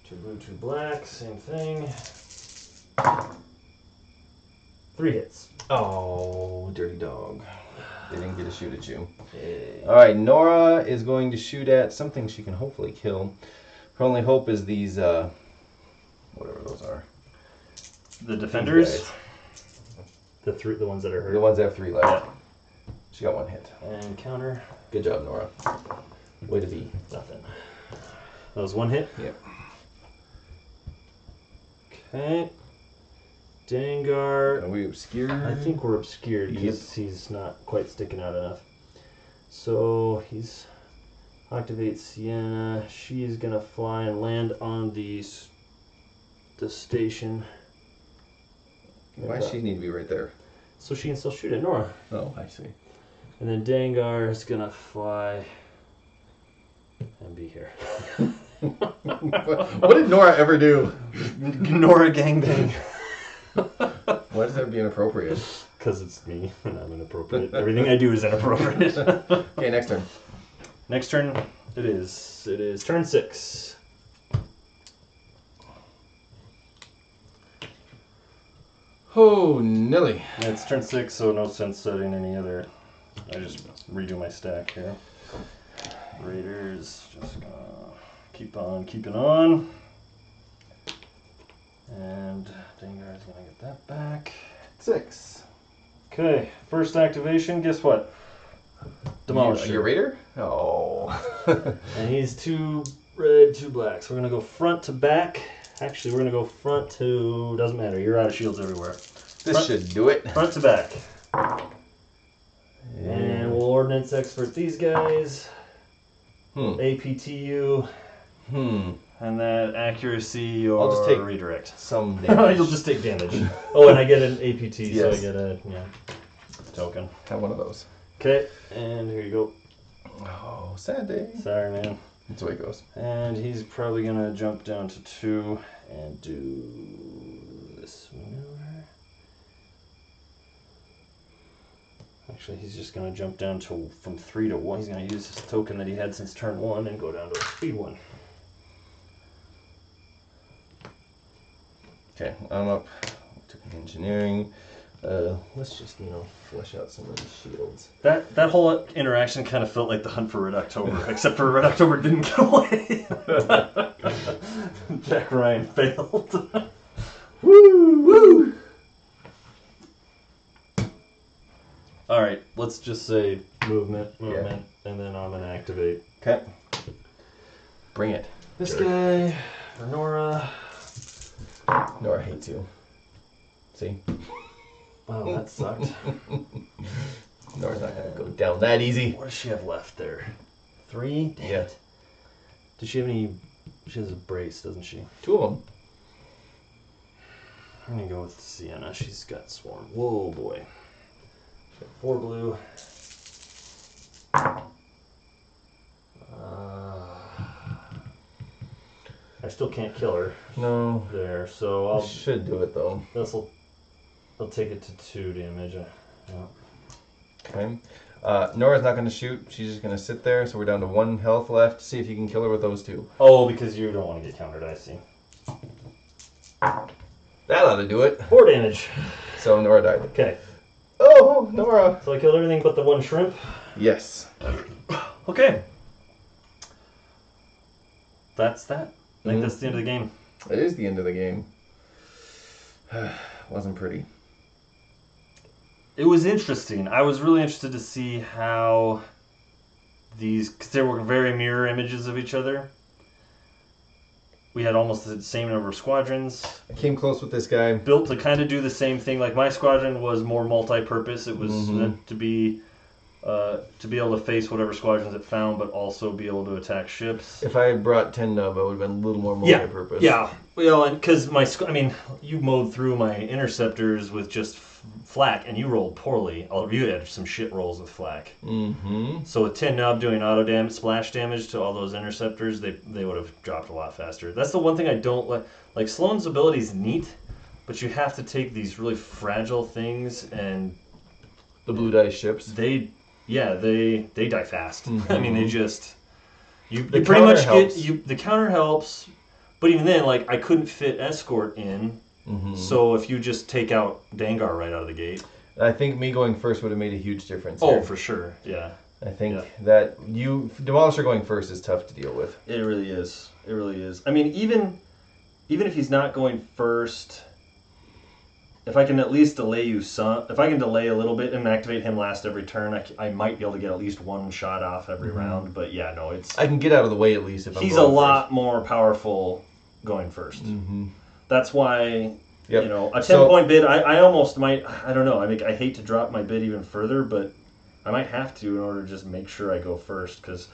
Two blue, 2 black, same thing. 3 hits. Oh, dirty dog. They didn't get to shoot at you. Yay. All right, Nora is going to shoot at something she can hopefully kill. Her only hope is these, whatever those are. The defenders? These guys. The ones that are hurt. The ones that have 3 left. Yeah. She got 1 hit. And counter. Good job, Nora. Way to be. Nothing. That was 1 hit? Yep. Okay. Dengar. Are we obscured? I think we're obscured because he's not quite sticking out enough. So he's activate Sienna. She's gonna fly and land on the station. Why does she need to be right there? So she can still shoot at Nora. Oh, I see. And then Dengar is gonna fly and be here. What did Nora ever do? Nora gangbang. Why does that be inappropriate? Because it's me and I'm inappropriate. Everything I do is inappropriate. Okay, next turn. Next turn, it is turn 6. Oh, Nelly. Yeah, it's turn 6, so no sense setting any other. I just redo my stack here. Raiders, just gonna keep on keeping on. And Dengar's gonna get that back. 6. Okay, first activation, guess what? Demolisher. Your Raider? Oh. And he's 2 red, 2 black. So we're gonna go front to back. Actually, we're gonna go front to, doesn't matter, you're out of shields everywhere. This should do it. Front to back. And we'll ordnance expert these guys. APTU. And that accuracy or I'll just take redirect. some damage. You'll just take damage. Oh, and I get an APT, so I Yes. get a token. Have one of those. Okay, and here you go. Oh, sad day. Sorry, man. That's the way it goes. And he's probably gonna jump down to 2 and do this maneuver. Actually, he's just gonna jump down to from 3 to 1. He's gonna use his token that he had since turn 1 and go down to speed 1. Okay, I'm up. Took an engineering. Let's just, flesh out some of these shields. That whole interaction kind of felt like the hunt for Red October, except for Red October didn't get away. Jack Ryan failed. Woo! Woo! All right, let's just say movement, and then I'm gonna activate. Okay. Bring it. This guy, for Nora. Nora hates you. See? Wow, that sucked. Nora's not going to go down that easy. What does she have left there? 3? Damn it. Does she have any... She has a brace, doesn't she? 2 of them. I'm going to go with Sienna. She's got Swarm. Whoa, boy. She's got 4 blue. I still can't kill her. No. There, so I'll... Should do it, though. I'll take it to 2 damage. Okay. Nora's not going to shoot. She's just going to sit there. So we're down to 1 health left. See if you can kill her with those 2. Oh, because you don't want to get countered, I see. That ought to do it. 4 damage. So Nora died. Okay. Oh, Nora. So I killed everything but the 1 shrimp. Yes. Okay. That's that. I think that's the end of the game. It is the end of the game. Wasn't pretty. It was interesting. I was really interested to see how these, because they were very mirror images of each other. We had almost the same number of squadrons. I came close with this guy. Built to kind of do the same thing. Like my squadron was more multi-purpose. It was meant to be able to face whatever squadrons it found, but also be able to attack ships. If I had brought 10 nub, I would have been a little more multi-purpose. Yeah. Well, and because you mowed through my interceptors with just flak, and you rolled poorly. You had some shit rolls with flak. Mm-hmm. So with 10 nub doing auto damage, splash damage to all those interceptors, they would have dropped a lot faster. That's the one thing I don't like. Like, Sloane's ability is neat, but you have to take these really fragile things, and the blue dice ships. They die fast. Mm-hmm. I mean, they just you The pretty much counter get the counter helps, but even then, like, I couldn't fit escort in. Mm-hmm. So if you just take out Dengar right out of the gate, I think me going first would have made a huge difference. oh, here. for sure, yeah. I think that Demolisher going first is tough to deal with. It really is. It really is. I mean, even if he's not going first, if I can at least delay if I can delay a little bit and activate him last every turn, I might be able to get at least one shot off every round. But yeah, no, I can get out of the way at least if I'm he's going a lot more powerful going first. Mm-hmm. That's why. Yep. You know, a 10-point bid, I almost might, I don't know, I hate to drop my bid even further, but I might have to in order to just make sure I go first, because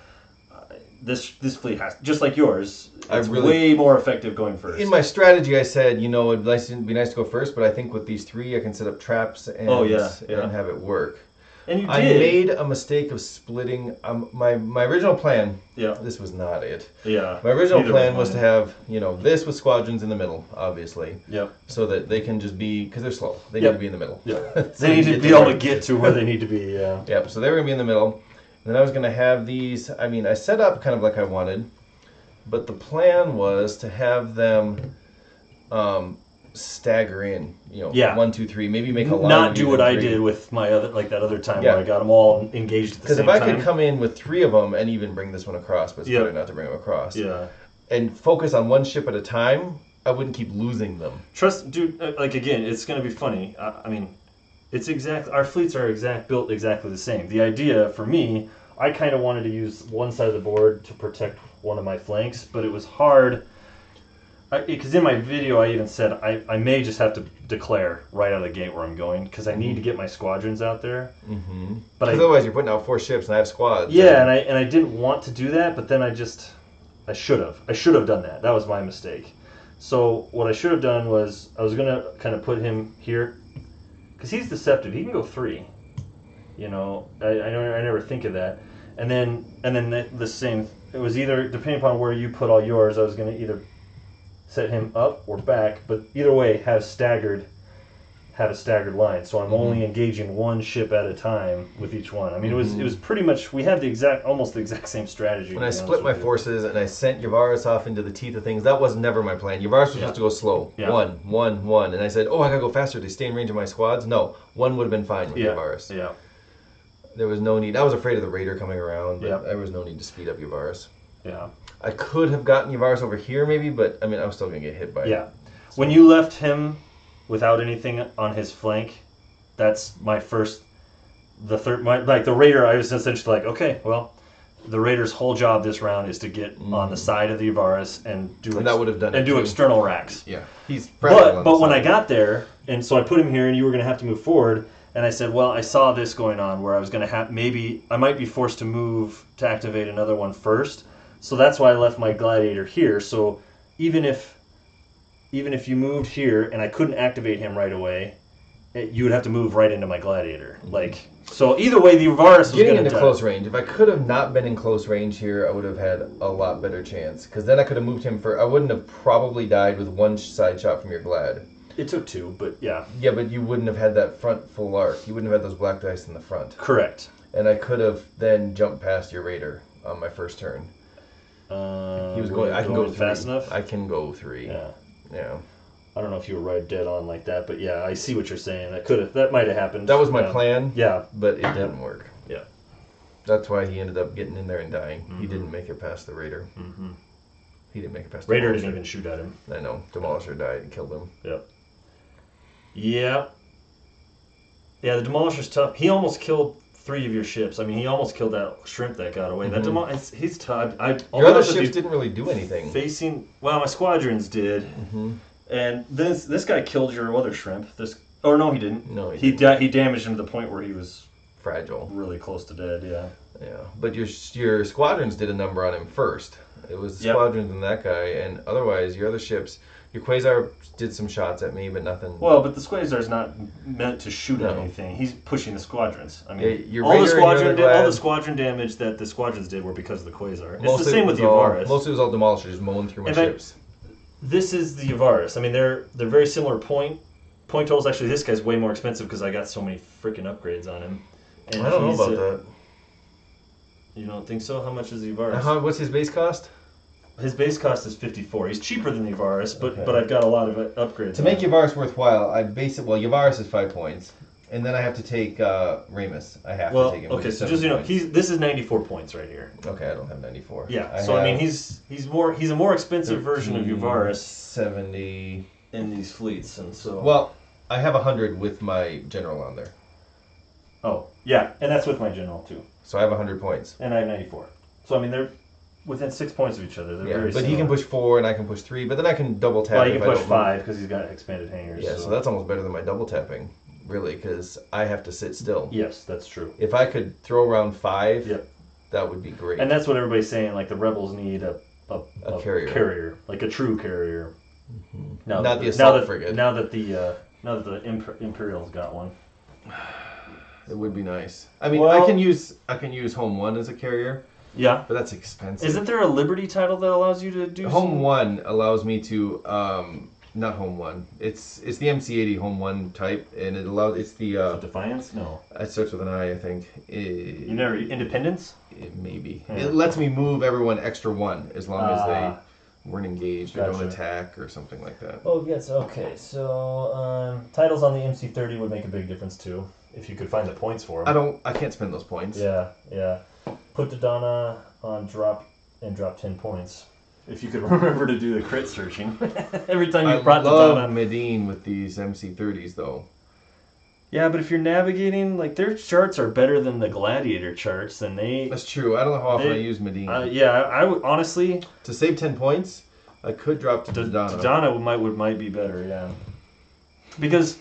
this fleet has, just like yours, it's way more effective going first. In my strategy, I said, it'd be nice to go first, but I think with these 3, I can set up traps and have it work. And you did. I made a mistake of splitting my original plan. Yeah. This was not it. Yeah. My original plan was to have this with squadrons in the middle, obviously. Yep. So that they can just be, because they're slow. They need to be in the middle. Yeah. So they need to be able to get to where they need to be. Yeah. Yep. So they were gonna be in the middle, and then I was gonna have these. I mean, I set up kind of like I wanted, but the plan was to have them stagger in, 1, 2, 3, maybe make a line. Not do what I did with my that other time where I got them all engaged at the same time. Because if I could come in with 3 of them and even bring this one across, but it's better not to bring them across. Yeah. And focus on one ship at a time, I wouldn't keep losing them. Trust, dude. Like, again, it's gonna be funny. I mean, it's our fleets are built exactly the same. The idea for me, I kind of wanted to use one side of the board to protect one of my flanks, but it was hard. Because in my video I even said I may just have to declare right out of the gate where I'm going, because I need to get my squadrons out there. Mm-hmm. But otherwise you're putting out 4 ships and I have squads. Yeah, and I didn't want to do that, but then I should have done that. That was my mistake. So what I should have done was I was gonna kind of put him here, because he's deceptive. He can go 3. I never think of that. And then the same. It was either, depending upon where you put all yours, I was gonna either set him up or back, but either way, have a staggered line. So I'm only engaging one ship at a time with each one. I mean, it was pretty much, we had almost the exact same strategy. When I split my forces and I sent Yavaris off into the teeth of things, that was never my plan. Yavaris was supposed to go slow. Yeah. One. And I said, I gotta go faster to stay in range of my squads. No, 1 would have been fine with Yavaris. Yeah. There was no need. I was afraid of the Raider coming around, but there was no need to speed up Yavaris. Yeah. I could have gotten Yavaris over here maybe, but I mean, I was still going to get hit by it. Yeah. When you left him without anything on his flank, that's my first, the Raider, I was essentially like, okay, well, the Raider's whole job this round is to get on the side of the Yavaris and do external racks. Yeah. He's but when I got there, and so I put him here, and you were going to have to move forward, and I said, well, I saw this going on where I was going to have, maybe I might be forced to move to activate another one first. So that's why I left my gladiator here. So even if you moved here and I couldn't activate him right away, you would have to move right into my gladiator. So either way, the Yavaris was getting into close range. If I could have not been in close range here, I would have had a lot better chance. Because then I could have moved him I wouldn't have probably died with 1 side shot from your glad. It took 2, but yeah. Yeah, but you wouldn't have had that front full arc. You wouldn't have had those black dice in the front. Correct. And I could have then jumped past your Raider on my first turn. He was going. I can go 3. Fast enough. I can go 3. Yeah. I don't know if you were right dead on like that, but yeah, I see what you're saying. That might have happened. That was my plan. Yeah, but it didn't work. Yeah. That's why he ended up getting in there and dying. He didn't make it past the Raider. He didn't make it past the Raider. Didn't even shoot at him. I know. Demolisher died and killed him. Yep. Yeah. Yeah, the Demolisher's tough. He almost killed 3 of your ships. I mean, he almost killed that shrimp that got away. That he's tough. Your other ships didn't really do anything. My squadrons did. And this guy killed your other shrimp. No, he didn't. No, he damaged him to the point where he was fragile, really close to dead. Yeah. Yeah, but your squadrons did a number on him first. It was the squadrons and that guy, and otherwise your other ships. Your Quasar did some shots at me, but nothing. Well, but the Quasar's not meant to shoot at No. anything. He's pushing the squadrons. I Yeah, mean, your all the Raider and your squadron, other all the glad- squadron damage that the squadrons did were because of the Quasar. It's Mostly the same it with the was all- Yavaris. Mostly it was all Demolisher, just mowing through my In fact, ships. This is the Yavaris. I mean, they're very similar point totals. Actually, this guy's way more expensive because I got so many freaking upgrades on him. And I don't know he's, about that. You don't think so? How much is the Yavaris? What's his base cost? His base cost is 54. He's cheaper than the Yavaris, but Okay. but I've got a lot of upgrades. To on make him. Yavaris worthwhile, Yavaris is 5 points, and then I have to take Ramus. I have to take him. which Okay, is so 7 just points. this is 94 points right here. Okay, I don't have 94. Yeah, I so I mean have he's a more expensive version of Yavaris 70. in these fleets, and so Well, I have 100 with my general on there, oh yeah, and that's with my general too, so I have 100 points. and I have 94. So I mean they're within 6 points of each other. They're Yeah, very but similar. he can push 4 and I can push 3, but then I can double tap. Well, he if can I push don't 5 because he's got expanded hangers. Move. Yeah, so that's almost better than my double tapping, really, because I have to sit still. yes, that's true. If I could throw around 5, Yep. that would be great. And that's what everybody's saying. Like the rebels need a carrier. like a true carrier. Now Not that the assault now frigate. Now that the Imperial's got one. It would be nice. I mean, Well- I can use Home 1 as a carrier, Yeah. but that's expensive. Isn't there a Liberty title that allows you to do Home 1 allows me to not Home 1. It's the MC80 Home 1 type, and it allows it's the Defiance? No. it starts with an I think. You never Independence? Maybe Yeah. it lets me move everyone extra 1 as long as they Ah. weren't engaged or Gotcha. don't attack or something like that. Oh yes. Okay. So titles on the MC30 would make a big difference too, if you could find the points for them. I can't spend those points. Yeah. Yeah. Put Dodonna on drop 10 points. If you could remember to do the crit searching every time you I brought love Dodonna. Madine with these MC30s though. Yeah, but if you're navigating, like their charts are better than the Gladiator charts, and they. That's true. I don't know how often They- I use Madine. Yeah, I would honestly. To save 10 points, I could drop to Dodonna. Dodonna might be better, yeah. Because,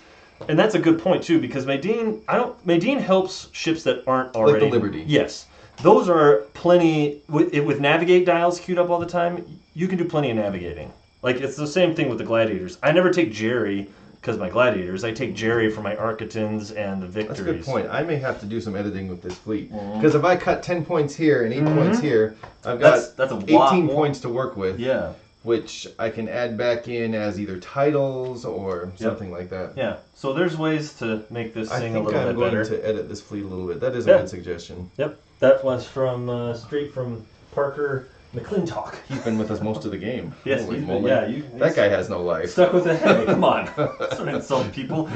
and that's a good point too. Because Madine helps ships that aren't already the Liberty. Yes, those are plenty with navigate dials queued up all the time. You can do plenty of navigating. Like it's the same thing with the Gladiators. I never take Jerry because my Gladiators. I take Jerry for my Architons and the Victories. That's a good point. I may have to do some editing with this fleet. Mhm. Because if I cut 10 points here and 8 points here, I've got That's a 18 lot more. points to work with, Yeah. which I can add back in as either titles or something like that. Yeah. So there's ways to make this I thing a think little I'm bit going better. to edit this fleet a little bit. That is a Yeah. good suggestion. Yep. That was from straight from Parker McClintock. He's been with us most of the game. Yes, Holy he's moly. bit, yeah. That guy has no life. Stuck with the head. Come on. Don't insult people.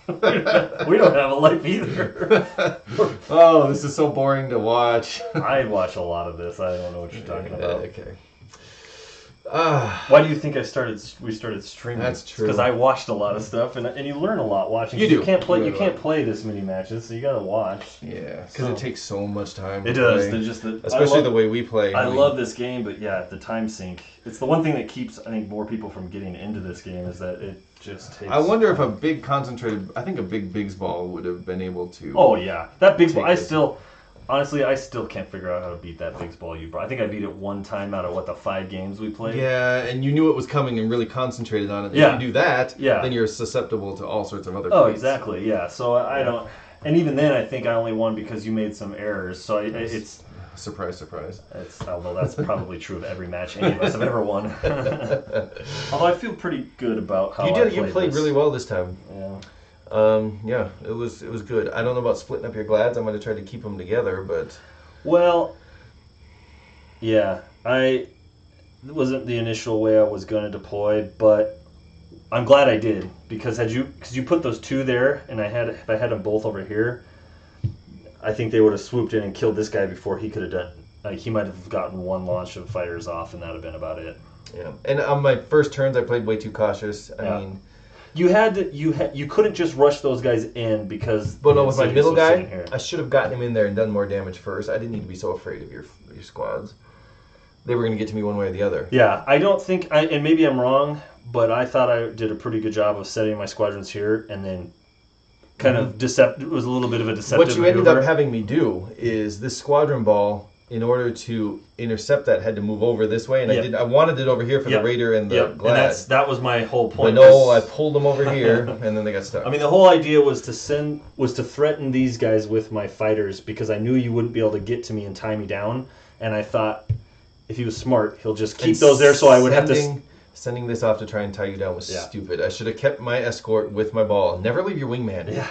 We don't have a life either. Oh, this is so boring to watch. I watch a lot of this. I don't know what you're talking about. Okay. Why do you think we started streaming? That's true. Because I watched a lot of stuff, and you learn a lot watching. You 'Cause do. You can't play. You You learn a can't lot. play this many matches, so you gotta watch. Yeah, because So- it takes so much time. It to does. play. Especially the way we play. I love this game, but yeah, the time sink. It's the one thing that keeps I think more people from getting into this game is that it just takes. I wonder if a big concentrated. I think a big Bigs ball would have been able to. Oh yeah, that big ball. Take it. Honestly, I still can't figure out how to beat that Bigs ball you brought. I think I beat it one time out of the 5 games we played. Yeah, and you knew it was coming and really concentrated on it. Yeah. If you do that, Yeah. then you're susceptible to all sorts of other. Oh, fleets. exactly. Yeah. So I don't. And even then, I think I only won because you made some errors. So it's Surprise, surprise. although that's probably true of every match any of us have ever won. Although I feel pretty good about how You played this. really well this time. Yeah. Yeah, it was good. I don't know about splitting up your glads. I might have tried to keep them together, but Well, yeah, it wasn't the initial way I was going to deploy, but I'm glad I did because because you put those 2 there, and if I had them both over here, I think they would have swooped in and killed this guy before he could have done. Like he might have gotten 1 launch of fighters off, and that would have been about it. yeah. And on my first turns, I played way too cautious. Yeah. I mean, You couldn't just rush those guys in because. but no, with my middle sitting guy, here. I should have gotten him in there and done more damage first. I didn't need to be so afraid of your squads. They were going to get to me one way or the other. Yeah, I don't think, and maybe I'm wrong, but I thought I did a pretty good job of setting my squadrons here, and then kind of it was a little bit of a deceptive What you ended maneuver. up having me do is this squadron ball in order to intercept that, had to move over this way, and Yep. I wanted it over here for Yep. the Raider and the Yep. Glad. And that was my whole But point. no, I pulled them over here, and then they got stuck. I mean, the whole idea was to threaten these guys with my fighters because I knew you wouldn't be able to get to me and tie me down, and I thought if he was smart, he'll just keep those there, so I would have to. Sending this off to try and tie you down was Yeah. stupid. I should have kept my escort with my ball. Never leave your wingman. Yeah.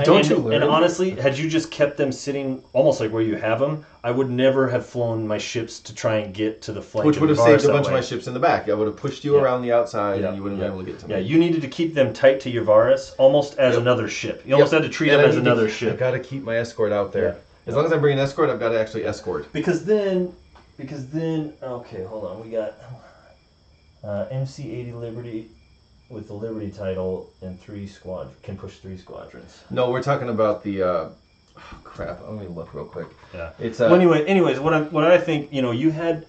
Don't you learn? And honestly, had you just kept them sitting almost like where you have them, I would never have flown my ships to try and get to the flank. Which would have Varus saved a that bunch of way. my ships in the back. I would have pushed you Yeah. around the outside, Yeah. and you wouldn't Yeah. have been able to get to me. Yeah, you needed to keep them tight to your Varus, almost as Yep. another ship. You almost Yep. had to treat And them I as need to- another I ship. got to keep my escort out there. Yeah. As long as I'm bringing escort, I've got to actually escort. Because then, okay, hold on. We got MC-80 Liberty with the Liberty title and can push 3 squadrons. No, we're talking about the. Crap! Let me look real quick. Yeah. It's Well, anyways, what I think, you had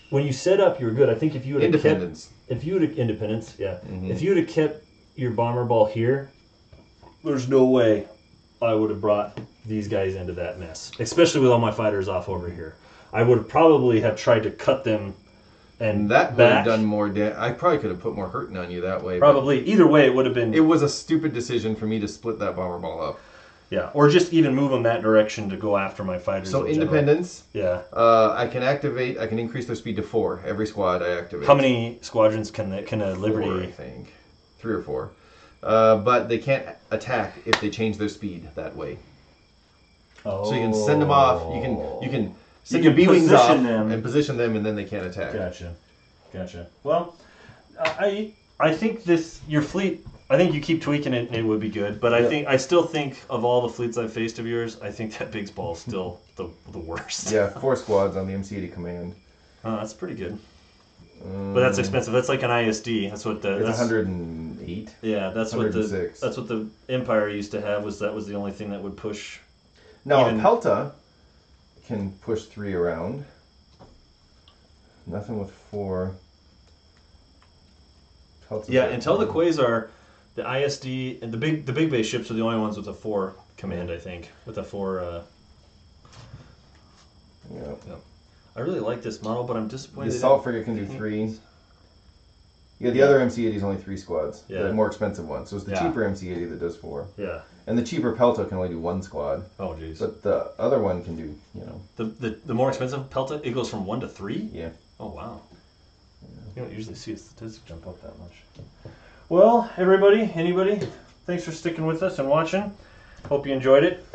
when you set up, you were good. I think if you would have Independence. Independence, yeah. Mhm. If you would have kept your bomber ball here, there's no way I would have brought these guys into that mess, especially with all my fighters off over here. I would probably have tried to cut them and that would back. have done more damage. I probably could have put more hurting on you that way. but Probably. Either way, it would have been. It was a stupid decision for me to split that bomber ball up. Yeah, or just even move them that direction to go after my fighters. So in general. independence. Yeah. I can increase their speed to 4. Every squad I activate. How many squadrons can a Liberty? 4, I think. 3 or 4. But they can't attack if they change their speed that way. Oh. So you can send them off. You can send You your can B-wings off position them. and position them, and then they can't attack. Gotcha. Well, I think your fleet. I think you keep tweaking it, and it would be good. But I still think of all the fleets I've faced of yours, I think that Biggs ball is still the worst. Yeah, 4 squads on the MC-80 command. That's pretty good. But that's expensive. That's like an ISD. That's what It's 108. Yeah, that's what 106. that's what the Empire used to have. That was the only thing that would push. Now, Even- a Pelta can push 3 around. Nothing with 4. Pelta's Yeah, got until the 3. Quasar, the ISD and the big base ships are the only ones with a 4 command. I think with a 4. Yeah. I really like this model, but I'm The disappointed. assault frigate can do 3. Yeah, the other MC-80 is only 3 squads. Yeah. The more expensive one. So it's the Yeah. cheaper MC-80 that does 4. Yeah. And the cheaper Pelta can only do 1 squad. Oh, jeez. But the other one can do, The more expensive Pelta, it goes from 1 to 3. Yeah. Oh wow. You don't usually see a statistic jump up that much. Well, anybody, thanks for sticking with us and watching. Hope you enjoyed it.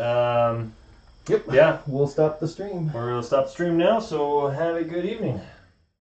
Yep. Yeah, We'll stop the stream. we're gonna stop the stream now. So have a good evening.